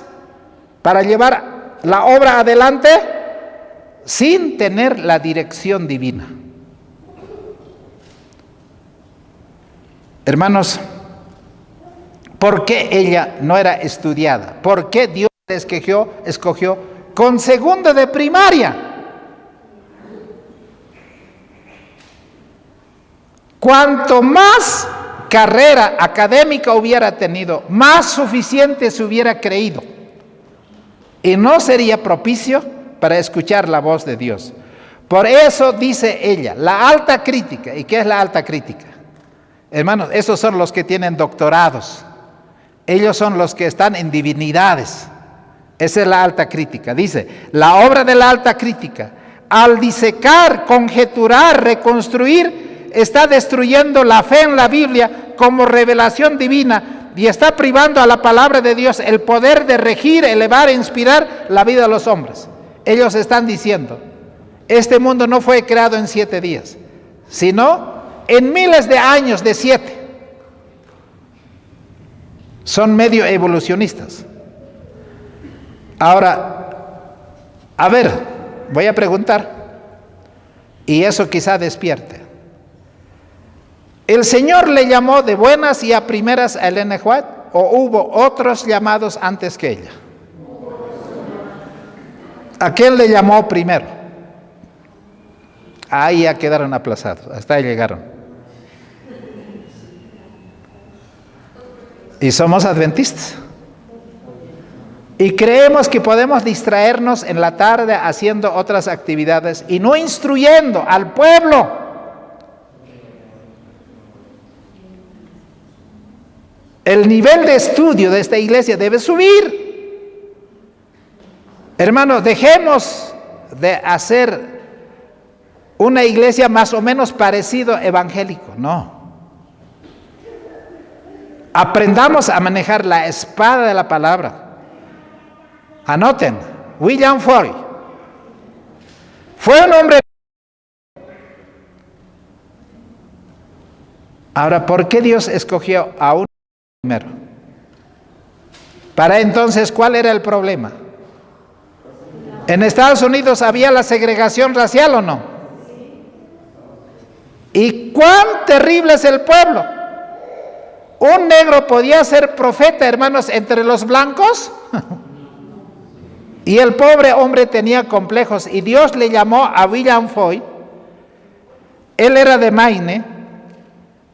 para llevar la obra adelante sin tener la dirección divina. Hermanos, ¿por qué ella no era estudiada? ¿Por qué Dios la escogió con segundo de primaria? Cuanto más carrera académica hubiera tenido, más suficiente se hubiera creído. Y no sería propicio para escuchar la voz de Dios. Por eso dice ella, la alta crítica. ¿Y qué es la alta crítica? Hermanos, esos son los que tienen doctorados. Ellos son los que están en divinidades. Esa es la alta crítica. Dice, la obra de la alta crítica, al disecar, conjeturar, reconstruir, está destruyendo la fe en la Biblia como revelación divina y está privando a la palabra de Dios el poder de regir, elevar e inspirar la vida de los hombres. Ellos están diciendo, este mundo no fue creado en 7 días, sino en miles de años de 7. Son medio evolucionistas. Ahora, a ver, voy a preguntar, y eso quizá despierte. ¿El Señor le llamó de buenas y a primeras a Elena White o hubo otros llamados antes que ella? ¿A quién le llamó primero? Ahí ya quedaron aplazados, hasta ahí llegaron. Y somos adventistas. Y creemos que podemos distraernos en la tarde haciendo otras actividades y no instruyendo al pueblo. El nivel de estudio de esta iglesia debe subir. Hermanos, dejemos de hacer una iglesia más o menos parecido evangélico, no. Aprendamos a manejar la espada de la palabra. Anoten, William Foy fue un hombre. Ahora, ¿por qué Dios escogió a un primero? Para entonces, ¿cuál era el problema? ¿En Estados Unidos había la segregación racial o no? ¿Y cuán terrible es el pueblo? ¿Un negro podía ser profeta, hermanos, entre los blancos? Y el pobre hombre tenía complejos y Dios le llamó a William Foy. Él era de Maine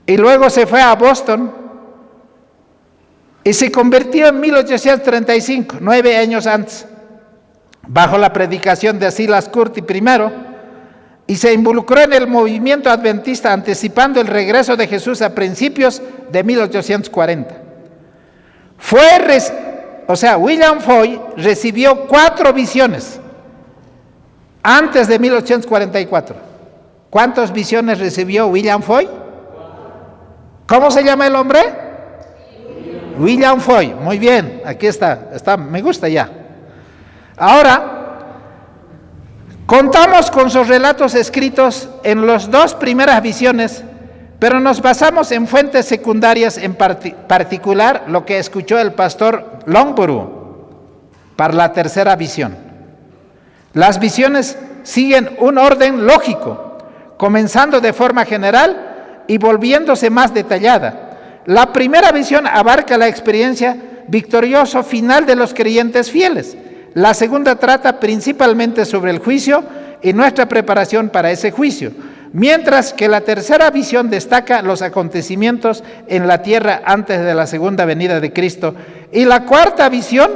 y luego se fue a Boston y se convirtió en 1835, 9 años antes, bajo la predicación de Silas Curti primero, y se involucró en el movimiento adventista anticipando el regreso de Jesús a principios de 1840. William Foy recibió 4 visiones antes de 1844. ¿Cuántas visiones recibió William Foy? ¿Cómo se llama el hombre? William Foy. Muy bien, aquí está, me gusta ya. Ahora, contamos con sus relatos escritos en las 2 primeras visiones, pero nos basamos en fuentes secundarias, en particular lo que escuchó el pastor Longborough para la tercera visión. Las visiones siguen un orden lógico, comenzando de forma general y volviéndose más detallada. La primera visión abarca la experiencia victoriosa final de los creyentes fieles. La segunda trata principalmente sobre el juicio y nuestra preparación para ese juicio, mientras que la tercera visión destaca los acontecimientos en la tierra antes de la segunda venida de Cristo, y la cuarta visión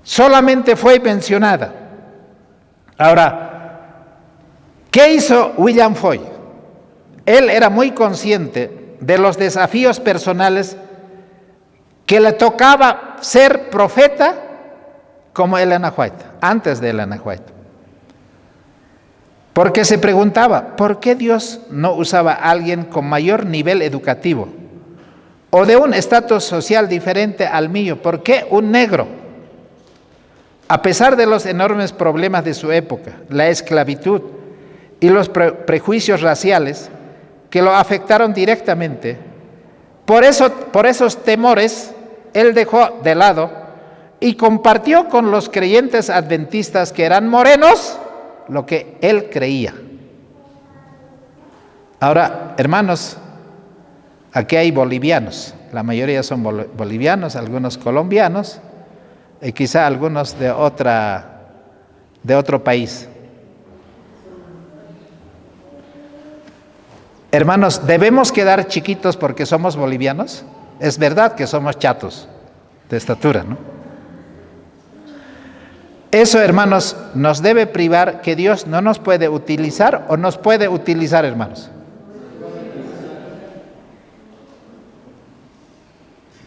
solamente fue mencionada. Ahora, ¿qué hizo William Foy? Él era muy consciente de los desafíos personales que le tocaba ser profeta como Elena White, antes de Elena White. Porque se preguntaba, ¿por qué Dios no usaba a alguien con mayor nivel educativo o de un estatus social diferente al mío. ¿Por qué un negro? A pesar de los enormes problemas de su época, la esclavitud y los prejuicios raciales que lo afectaron directamente, por esos temores, él dejó de lado y compartió con los creyentes adventistas que eran morenos lo que él creía. Ahora, hermanos, aquí hay bolivianos, la mayoría son bolivianos, algunos colombianos y quizá algunos de otro país. Hermanos, ¿debemos quedar chiquitos porque somos bolivianos? Es verdad que somos chatos de estatura, ¿no? Eso, hermanos, nos debe privar que Dios no nos puede utilizar o nos puede utilizar, hermanos.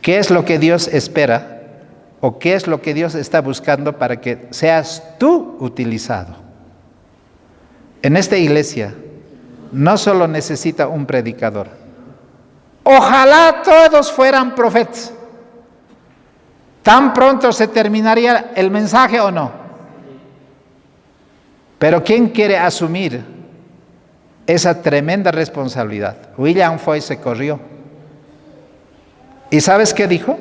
¿Qué es lo que Dios espera o qué es lo que Dios está buscando para que seas tú utilizado? En esta iglesia no solo necesita un predicador. Ojalá todos fueran profetas. ¿Tan pronto se terminaría el mensaje o no? Pero ¿quién quiere asumir esa tremenda responsabilidad? William Foy se corrió. ¿Y sabes qué dijo?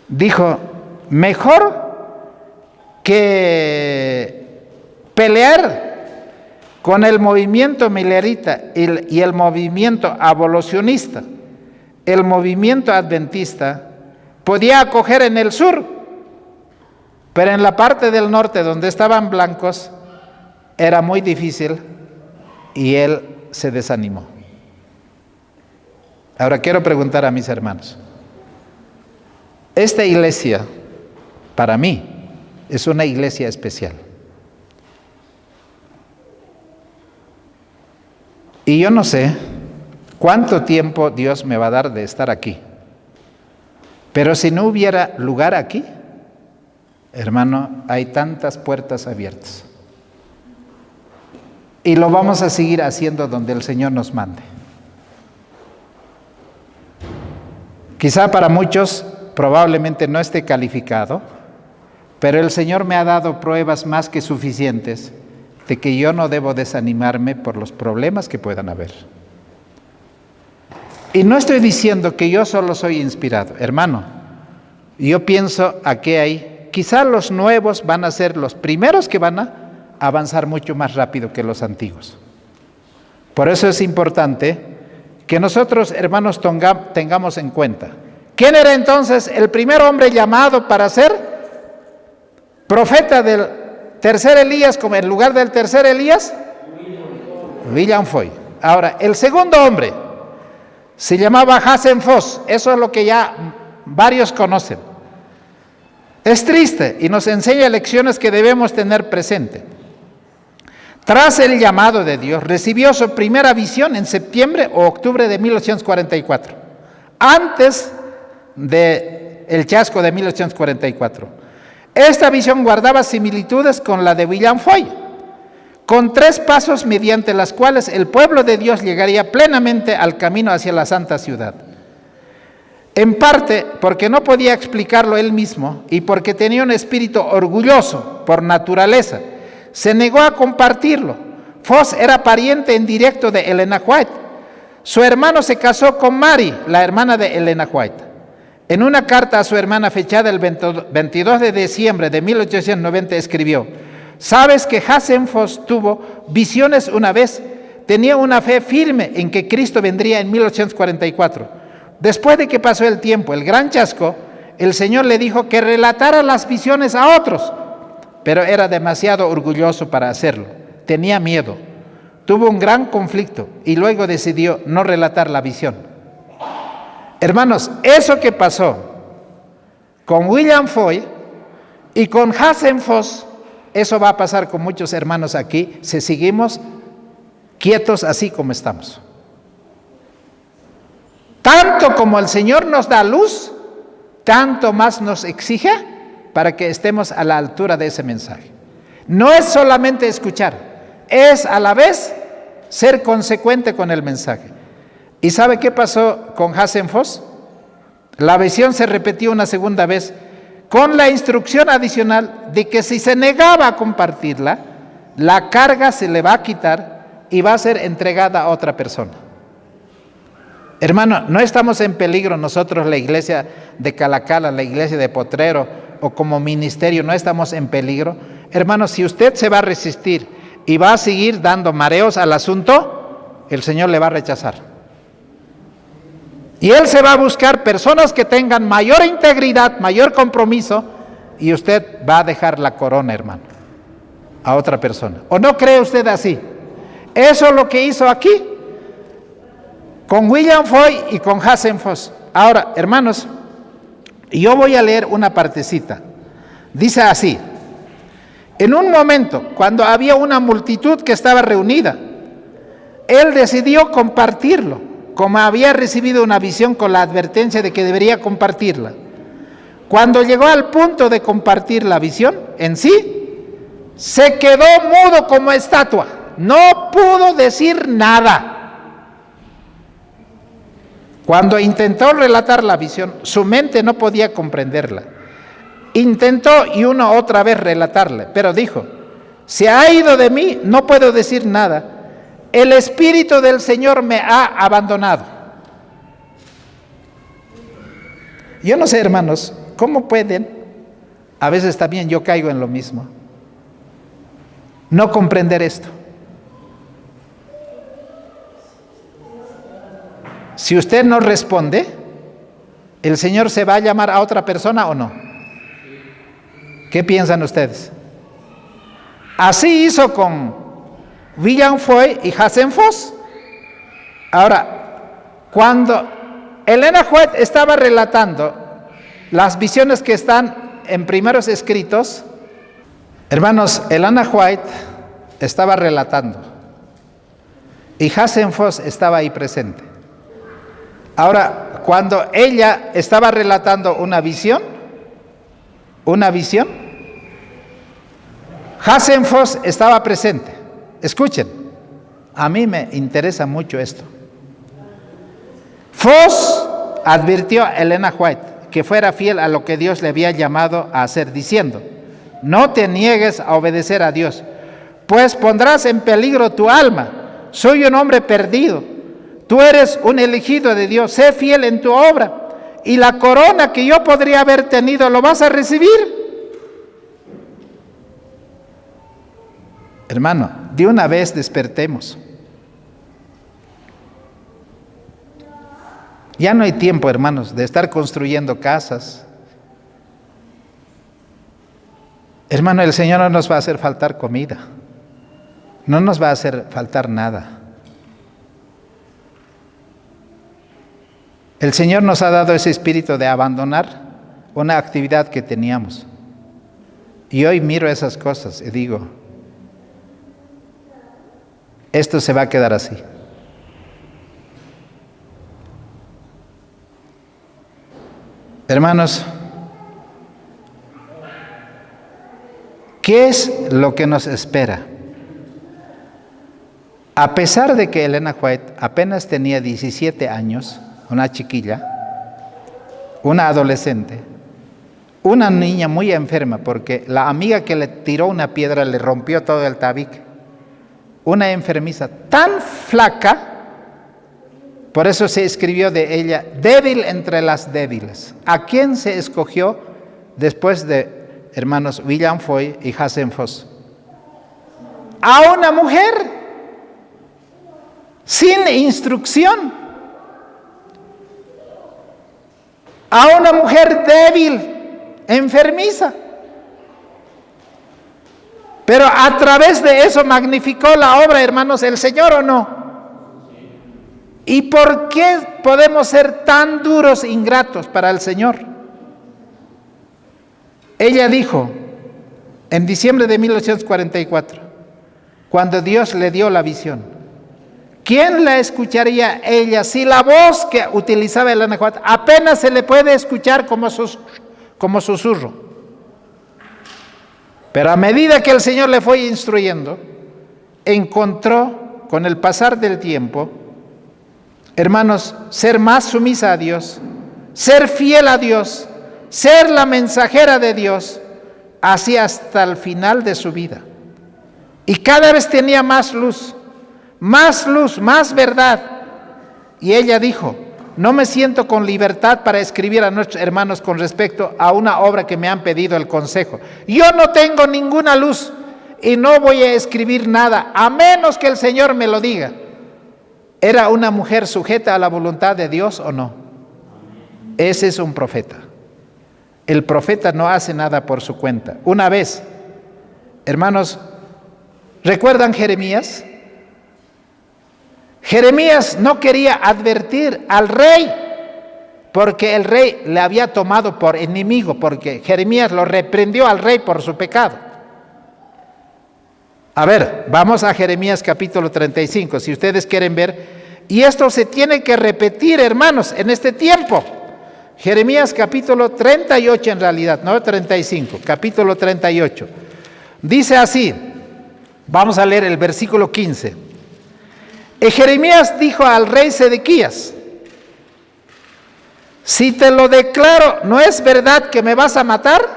Dijo, mejor que pelear con el movimiento milerita y el movimiento abolicionista, el movimiento adventista podía acoger en el sur, pero en la parte del norte donde estaban blancos era muy difícil y él se desanimó. Ahora quiero preguntar a mis hermanos, esta iglesia para mí es una iglesia especial. Y yo no sé cuánto tiempo Dios me va a dar de estar aquí. Pero si no hubiera lugar aquí, hermano, hay tantas puertas abiertas. Y lo vamos a seguir haciendo donde el Señor nos mande. Quizá para muchos probablemente no esté calificado, pero el Señor me ha dado pruebas más que suficientes de que yo no debo desanimarme por los problemas que puedan haber. Y no estoy diciendo que yo solo soy inspirado, hermano. Yo pienso aquí quizá los nuevos van a ser los primeros que van a avanzar mucho más rápido que los antiguos. Por eso es importante que nosotros, hermanos, tengamos en cuenta. ¿Quién era entonces el primer hombre llamado para ser profeta del tercer Elías, como en lugar del tercer Elías? William Foy. Ahora, el segundo hombre se llamaba Hazen Foss. Eso es lo que ya varios conocen. Es triste y nos enseña lecciones que debemos tener presente. Tras el llamado de Dios, recibió su primera visión en septiembre o octubre de 1844, antes del chasco de 1844. Esta visión guardaba similitudes con la de William Foy, con 3 pasos mediante las cuales el pueblo de Dios llegaría plenamente al camino hacia la santa ciudad. En parte porque no podía explicarlo él mismo y porque tenía un espíritu orgulloso por naturaleza, se negó a compartirlo. Foss era pariente en directo de Elena White. Su hermano se casó con Mary, la hermana de Elena White. En una carta a su hermana fechada el 22 de diciembre de 1890 escribió: ¿sabes que Hazen Foss tuvo visiones una vez? Tenía una fe firme en que Cristo vendría en 1844. Después de que pasó el tiempo, el gran chasco, el Señor le dijo que relatara las visiones a otros, pero era demasiado orgulloso para hacerlo. Tenía miedo. Tuvo un gran conflicto y luego decidió no relatar la visión. Hermanos, eso que pasó con William Foy y con Hazen Foss, eso va a pasar con muchos hermanos aquí si seguimos quietos así como estamos. Tanto como el Señor nos da luz, tanto más nos exige para que estemos a la altura de ese mensaje. No es solamente escuchar, es a la vez ser consecuente con el mensaje. ¿Y sabe qué pasó con Hasenfos? La visión se repetió una segunda vez con la instrucción adicional de que si se negaba a compartirla, la carga se le va a quitar y va a ser entregada a otra persona. Hermano, no estamos en peligro nosotros, la iglesia de Calacala, la iglesia de Potrero o como ministerio, no estamos en peligro. Hermano, si usted se va a resistir y va a seguir dando mareos al asunto, el Señor le va a rechazar. Y Él se va a buscar personas que tengan mayor integridad, mayor compromiso, y usted va a dejar la corona, hermano, a otra persona. ¿O no cree usted así? Eso es lo que hizo aquí con William Foy y con Hasenfos. Ahora, hermanos, yo voy a leer una partecita. Dice así: en un momento, cuando había una multitud que estaba reunida, él decidió compartirlo, como había recibido una visión con la advertencia de que debería compartirla. Cuando llegó al punto de compartir la visión en sí, se quedó mudo como estatua, no pudo decir nada. Cuando intentó relatar la visión, su mente no podía comprenderla. Intentó y una otra vez relatarla, pero dijo: se ha ido de mí, no puedo decir nada. El Espíritu del Señor me ha abandonado. Yo no sé, hermanos, ¿cómo pueden? A veces también yo caigo en lo mismo. No comprender esto. Si usted no responde, ¿el Señor se va a llamar a otra persona o no? ¿Qué piensan ustedes? Así hizo con William Foy y Hasenfos. Ahora, cuando Elena White estaba relatando las visiones que están en primeros escritos, hermanos, Elena White estaba relatando y Hasenfos estaba ahí presente. Ahora, cuando ella estaba relatando una visión, Hasenfos estaba presente. Escuchen, a mí me interesa mucho esto. Foss advirtió a Elena White que fuera fiel a lo que Dios le había llamado a hacer, diciendo: no te niegues a obedecer a Dios, pues pondrás en peligro tu alma. Soy un hombre perdido. Tú eres un elegido de Dios. Sé fiel en tu obra, y la corona que yo podría haber tenido lo vas a recibir. Hermano, de una vez despertemos. Ya no hay tiempo, hermanos, de estar construyendo casas. Hermano, el Señor no nos va a hacer faltar comida. No nos va a hacer faltar nada. El Señor nos ha dado ese espíritu de abandonar una actividad que teníamos. Y hoy miro esas cosas y digo: esto se va a quedar así. Hermanos, ¿qué es lo que nos espera? A pesar de que Elena White apenas tenía 17 años, una chiquilla, una adolescente, una niña muy enferma, porque la amiga que le tiró una piedra le rompió todo el tabique, una enfermiza tan flaca, por eso se escribió de ella: débil entre las débiles. ¿A quién se escogió después de, hermanos, William Foy y Hasenfos? A una mujer sin instrucción, a una mujer débil, enfermiza. Pero a través de eso magnificó la obra, hermanos, el Señor, ¿o no? ¿Y por qué podemos ser tan duros, ingratos para el Señor? Ella dijo en diciembre de 1944, cuando Dios le dio la visión: ¿quién la escucharía ella si la voz que utilizaba Elena White apenas se le puede escuchar como susurro? Pero a medida que el Señor le fue instruyendo, encontró con el pasar del tiempo hermanos, ser más sumisa a Dios, ser fiel a Dios, ser la mensajera de Dios, así hasta el final de su vida. Y cada vez tenía más luz, más verdad. Y ella dijo: no me siento con libertad para escribir a nuestros hermanos con respecto a una obra que me han pedido el consejo. Yo no tengo ninguna luz y no voy a escribir nada, a menos que el Señor me lo diga. ¿Era una mujer sujeta a la voluntad de Dios o no? Ese es un profeta. El profeta no hace nada por su cuenta. Una vez, hermanos, ¿recuerdan Jeremías? Jeremías no quería advertir al rey porque el rey le había tomado por enemigo, porque Jeremías lo reprendió al rey por su pecado. A ver, vamos a Jeremías capítulo 35, si ustedes quieren ver. Y esto se tiene que repetir, hermanos, en este tiempo. Jeremías capítulo 38 en realidad, no 35, capítulo 38. Dice así, vamos a leer el versículo 15. Y Jeremías dijo al rey Sedequías: si te lo declaro, ¿no es verdad que me vas a matar?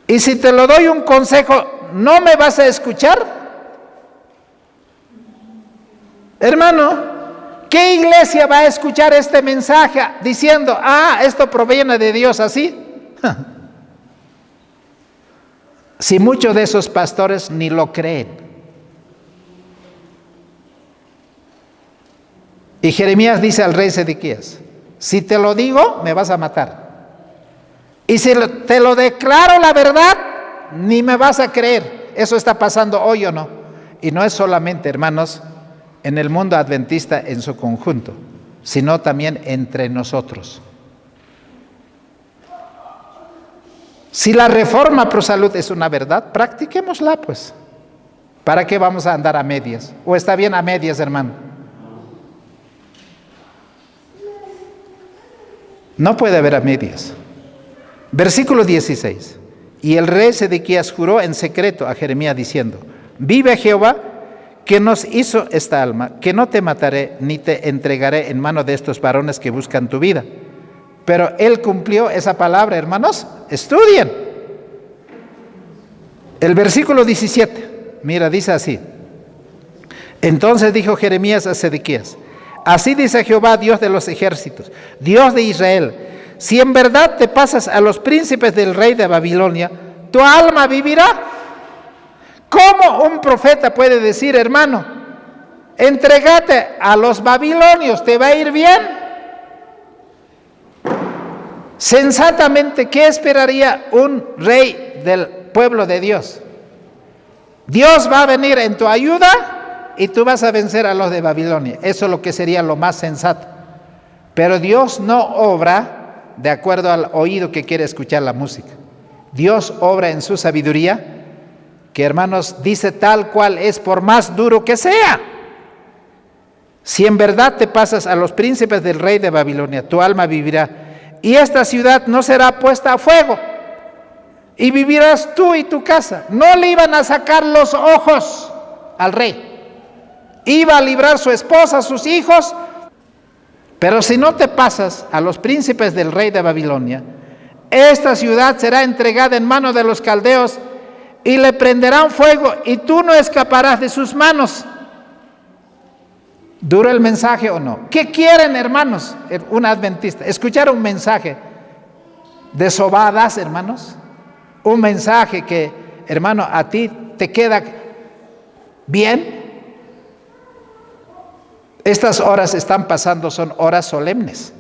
Y si te lo doy un consejo, ¿no me vas a escuchar? Hermano, ¿qué iglesia va a escuchar este mensaje diciendo: esto proviene de Dios así? Si muchos de esos pastores ni lo creen. Y Jeremías dice al rey Sedequías: si te lo digo, me vas a matar. Y si te lo declaro la verdad, ni me vas a creer. Eso está pasando hoy o no. Y no es solamente, hermanos, en el mundo adventista en su conjunto, sino también entre nosotros. Si la reforma pro salud es una verdad, practiquémosla pues. ¿Para qué vamos a andar a medias? ¿O está bien a medias, hermano? No puede haber a medias. Versículo 16. Y el rey Sedequías juró en secreto a Jeremías diciendo: vive Jehová, que nos hizo esta alma, que no te mataré ni te entregaré en mano de estos varones que buscan tu vida. Pero él cumplió esa palabra, hermanos. Estudien. El versículo 17, mira, dice así: entonces dijo Jeremías a Sedequías: así dice Jehová, Dios de los ejércitos, Dios de Israel: si en verdad te pasas a los príncipes del rey de Babilonia, tu alma vivirá. ¿Cómo un profeta puede decir, hermano, entrégate a los babilonios, te va a ir bien? Sensatamente, ¿qué esperaría un rey del pueblo de Dios? Dios va a venir en tu ayuda y tú vas a vencer a los de Babilonia. Eso es lo que sería lo más sensato. Pero Dios no obra de acuerdo al oído que quiere escuchar la música. Dios obra en su sabiduría, que, hermanos, dice tal cual es, por más duro que sea. Si en verdad te pasas a los príncipes del rey de Babilonia, tu alma vivirá, y esta ciudad no será puesta a fuego, y vivirás tú y tu casa. No le iban a sacar los ojos al rey, iba a librar su esposa, sus hijos. Pero si no te pasas a los príncipes del rey de Babilonia, esta ciudad será entregada en manos de los caldeos y le prenderán fuego y tú no escaparás de sus manos. ¿Dura el mensaje o no? ¿Qué quieren, hermanos? Un adventista, escuchar un mensaje de sobadas, hermanos. Un mensaje que, hermano, a ti te queda bien. Estas horas están pasando, son horas solemnes.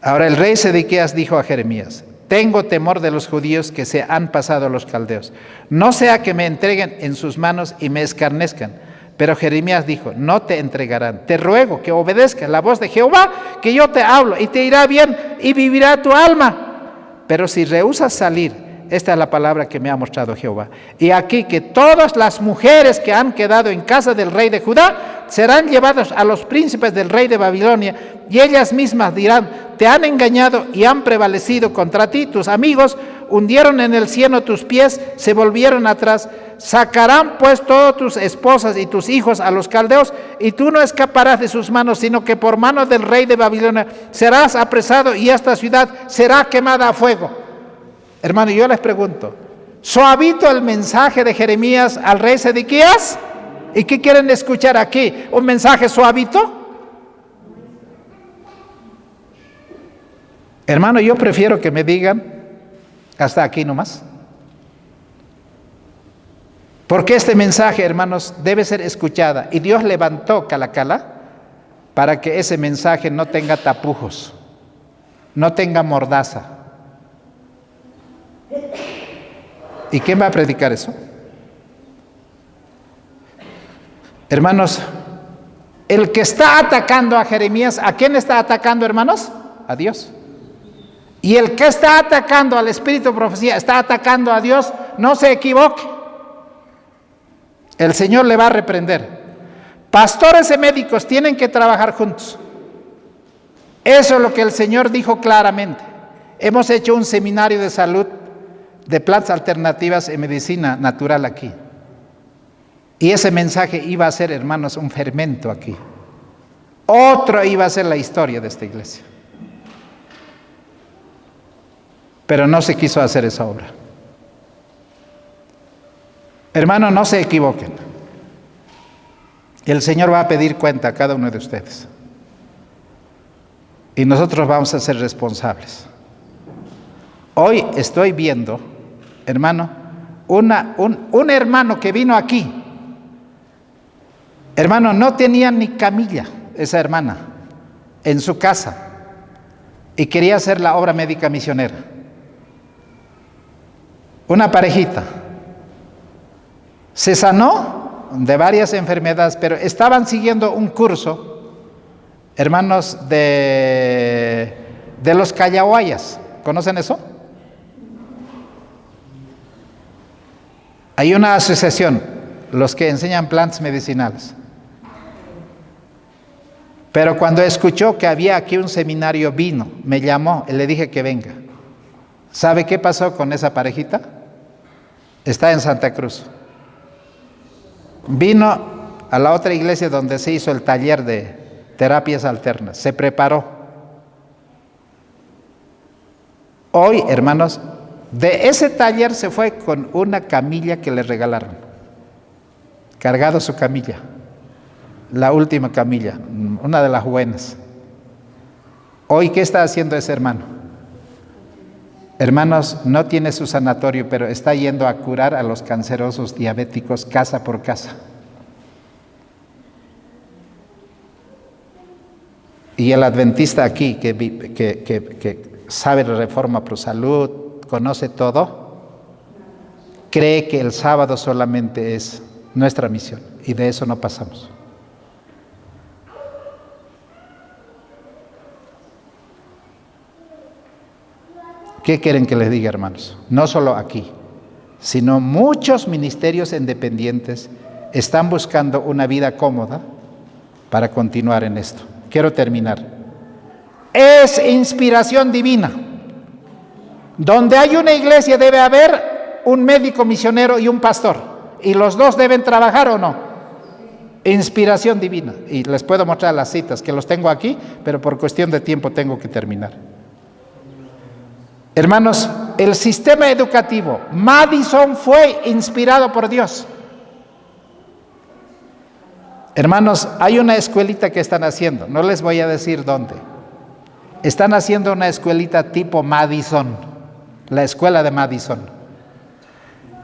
Ahora el rey Sedequías dijo a Jeremías: tengo temor de los judíos que se han pasado a los caldeos, no sea que me entreguen en sus manos y me escarnezcan. Pero Jeremías dijo: no te entregarán, te ruego que obedezcas la voz de Jehová, que yo te hablo, y te irá bien y vivirá tu alma. Pero si rehusas salir esta es la palabra que me ha mostrado Jehová. Y aquí que todas las mujeres que han quedado en casa del rey de Judá serán llevadas a los príncipes del rey de Babilonia, y ellas mismas dirán: te han engañado y han prevalecido contra ti. Tus amigos hundieron en el cieno tus pies, se volvieron atrás. Sacarán pues todas tus esposas y tus hijos a los caldeos, y tú no escaparás de sus manos, sino que por mano del rey de Babilonia serás apresado, y esta ciudad será quemada a fuego. Hermano, yo les pregunto, ¿suavito el mensaje de Jeremías al rey Sedequías? ¿Y qué quieren escuchar aquí? ¿Un mensaje suavito? Hermano, yo prefiero que me digan hasta aquí nomás. Porque este mensaje, hermanos, debe ser escuchada. Y Dios levantó Calacala para que ese mensaje no tenga tapujos, no tenga mordaza. ¿Y quién va a predicar eso? Hermanos, el que está atacando a Jeremías, ¿a quién está atacando, hermanos? A Dios. Y el que está atacando al espíritu de profecía está atacando a Dios. No se equivoque. El Señor le va a reprender. Pastores y médicos tienen que trabajar juntos. Eso es lo que el Señor dijo claramente. Hemos hecho un seminario de salud de plantas alternativas en medicina natural aquí. Y ese mensaje iba a ser, hermanos, un fermento aquí. Otro iba a ser la historia de esta iglesia. Pero no se quiso hacer esa obra. Hermanos, no se equivoquen. El Señor va a pedir cuenta a cada uno de ustedes. Y nosotros vamos a ser responsables. Hoy estoy viendo, hermano, un hermano que vino aquí. Hermano, no tenía ni camilla, esa hermana, en su casa. Y quería hacer la obra médica misionera. Una parejita. Se sanó de varias enfermedades, pero estaban siguiendo un curso, hermanos, de los Callahuayas. ¿Conocen eso? Hay una asociación, los que enseñan plantas medicinales. Pero cuando escuchó que había aquí un seminario, vino, me llamó y le dije que venga. ¿Sabe qué pasó con esa parejita? Está en Santa Cruz. Vino a la otra iglesia donde se hizo el taller de terapias alternas. Se preparó. Hoy, hermanos, de ese taller se fue con una camilla que le regalaron. Cargado su camilla. La última camilla, una de las buenas. Hoy, ¿qué está haciendo ese hermano? Hermanos, no tiene su sanatorio, pero está yendo a curar a los cancerosos diabéticos casa por casa. Y el adventista aquí, que sabe la Reforma Pro Salud, conoce todo, cree que el sábado solamente es nuestra misión, y de eso no pasamos. ¿Qué quieren que les diga, hermanos? No solo aquí, sino muchos ministerios independientes están buscando una vida cómoda para continuar en esto. Quiero terminar. Es inspiración divina. Donde hay una iglesia debe haber un médico misionero y un pastor. Y los dos deben trabajar, ¿o no? Inspiración divina. Y les puedo mostrar las citas, que los tengo aquí, pero por cuestión de tiempo tengo que terminar. Hermanos, el sistema educativo, Madison fue inspirado por Dios. Hermanos, hay una escuelita que están haciendo, no les voy a decir dónde. Están haciendo una escuelita tipo Madison, la escuela de Madison.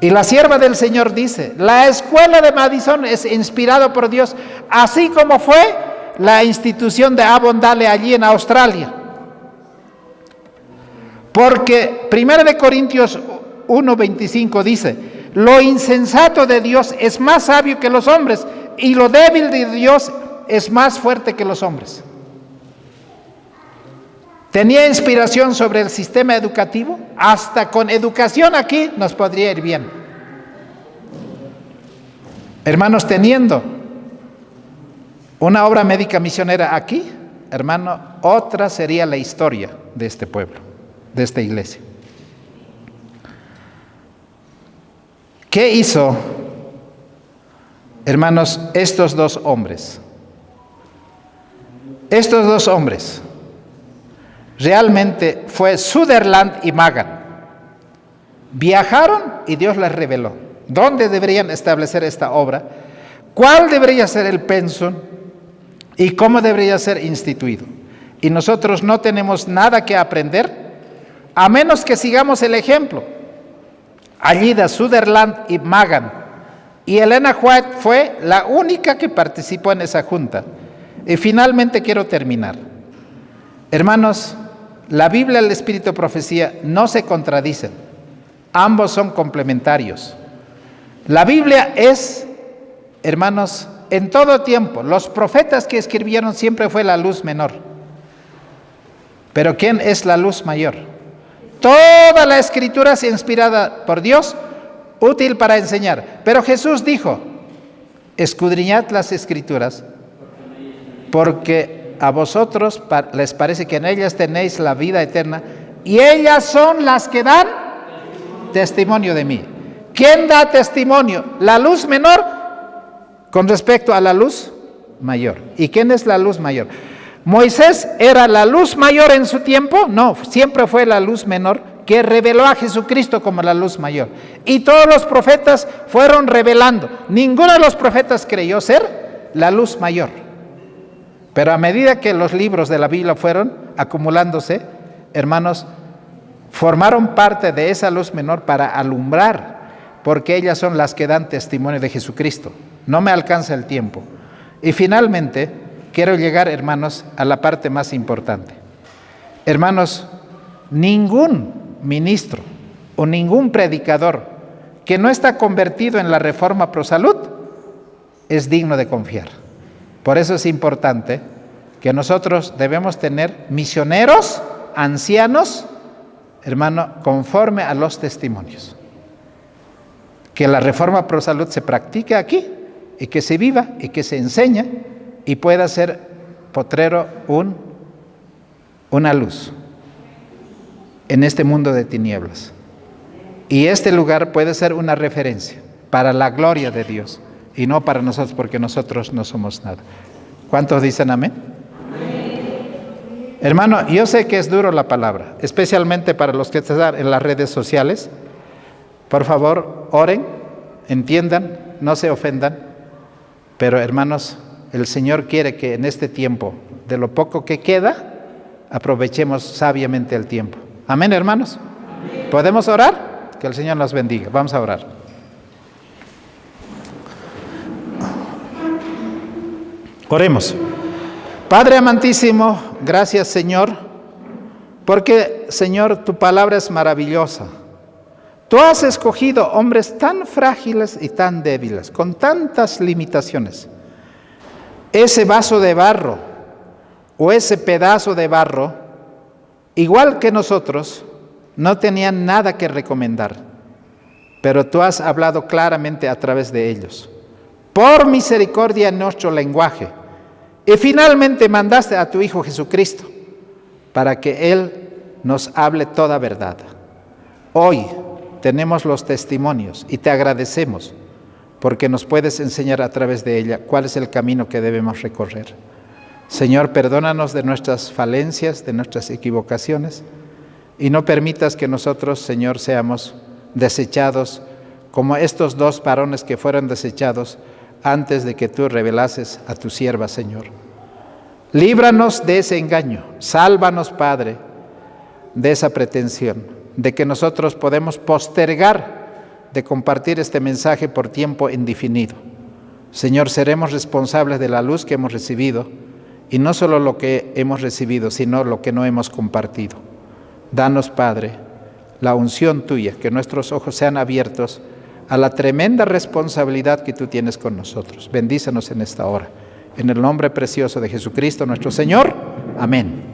Y la sierva del Señor dice, la escuela de Madison es inspirado por Dios, así como fue la institución de Avondale allí en Australia. Porque 1 Corintios 1:25 dice, lo insensato de Dios es más sabio que los hombres, y lo débil de Dios es más fuerte que los hombres. ¿Tenía inspiración sobre el sistema educativo? hasta con educación aquí nos podría ir bien. Hermanos, teniendo una obra médica misionera aquí, hermano, otra sería la historia de este pueblo, de esta iglesia. ¿Qué hizo, hermanos, estos dos hombres? Estos dos hombres, realmente fue Sutherland y Magan. Viajaron y Dios les reveló dónde deberían establecer esta obra, cuál debería ser el pensum y cómo debería ser instituido. Y nosotros no tenemos nada que aprender a menos que sigamos el ejemplo. Allí de Sutherland y Magan. Y Elena White fue la única que participó en esa junta. Y finalmente quiero terminar. Hermanos, la Biblia y el Espíritu de Profecía no se contradicen. Ambos son complementarios. La Biblia es, hermanos, en todo tiempo, los profetas que escribieron siempre fue la luz menor. Pero ¿quién es la luz mayor? Toda la escritura es inspirada por Dios, útil para enseñar. Pero Jesús dijo, escudriñad las escrituras, porque a vosotros les parece que en ellas tenéis la vida eterna, y ellas son las que dan testimonio de mí. ¿Quién da testimonio? La luz menor con respecto a la luz mayor. ¿Y quién es la luz mayor? ¿Moisés era la luz mayor en su tiempo? No, siempre fue la luz menor que reveló a Jesucristo como la luz mayor. Y todos los profetas fueron revelando. Ninguno de los profetas creyó ser la luz mayor. Pero a medida que los libros de la Biblia fueron acumulándose, hermanos, formaron parte de esa luz menor para alumbrar, porque ellas son las que dan testimonio de Jesucristo. No me alcanza el tiempo. Y finalmente, quiero llegar, hermanos, a la parte más importante. Hermanos, ningún ministro o ningún predicador que no está convertido en la reforma pro salud es digno de confiar. Por eso es importante que nosotros debemos tener misioneros, ancianos, hermano, conforme a los testimonios. Que la reforma pro salud se practique aquí y que se viva y que se enseñe y pueda ser potrero una luz en este mundo de tinieblas. Y este lugar puede ser una referencia para la gloria de Dios y no para nosotros, porque nosotros no somos nada. ¿Cuántos dicen amén? Hermano, yo sé que es duro la palabra, especialmente para los que están en las redes sociales. Por favor, oren, entiendan, no se ofendan. Pero hermanos, el Señor quiere que en este tiempo, de lo poco que queda, aprovechemos sabiamente el tiempo. Amén, hermanos. Amén. ¿Podemos orar? Que el Señor nos bendiga. Vamos a orar. Oremos. Padre amantísimo, gracias, Señor, porque, Señor, tu palabra es maravillosa. Tú has escogido hombres tan frágiles y tan débiles, con tantas limitaciones. Ese vaso de barro o ese pedazo de barro, igual que nosotros, no tenían nada que recomendar, pero tú has hablado claramente a través de ellos. Por misericordia en nuestro lenguaje. Y finalmente mandaste a tu Hijo Jesucristo para que Él nos hable toda verdad. Hoy tenemos los testimonios y te agradecemos porque nos puedes enseñar a través de ella cuál es el camino que debemos recorrer. Señor, perdónanos de nuestras falencias, de nuestras equivocaciones y no permitas que nosotros, Señor, seamos desechados como estos dos varones que fueron desechados antes de que tú revelases a tu sierva, Señor. Líbranos de ese engaño, sálvanos, Padre, de esa pretensión, de que nosotros podemos postergar de compartir este mensaje por tiempo indefinido. Señor, seremos responsables de la luz que hemos recibido, y no solo lo que hemos recibido, sino lo que no hemos compartido. Danos, Padre, la unción tuya, que nuestros ojos sean abiertos a la tremenda responsabilidad que tú tienes con nosotros. Bendícenos en esta hora. En el nombre precioso de Jesucristo nuestro Señor. Amén.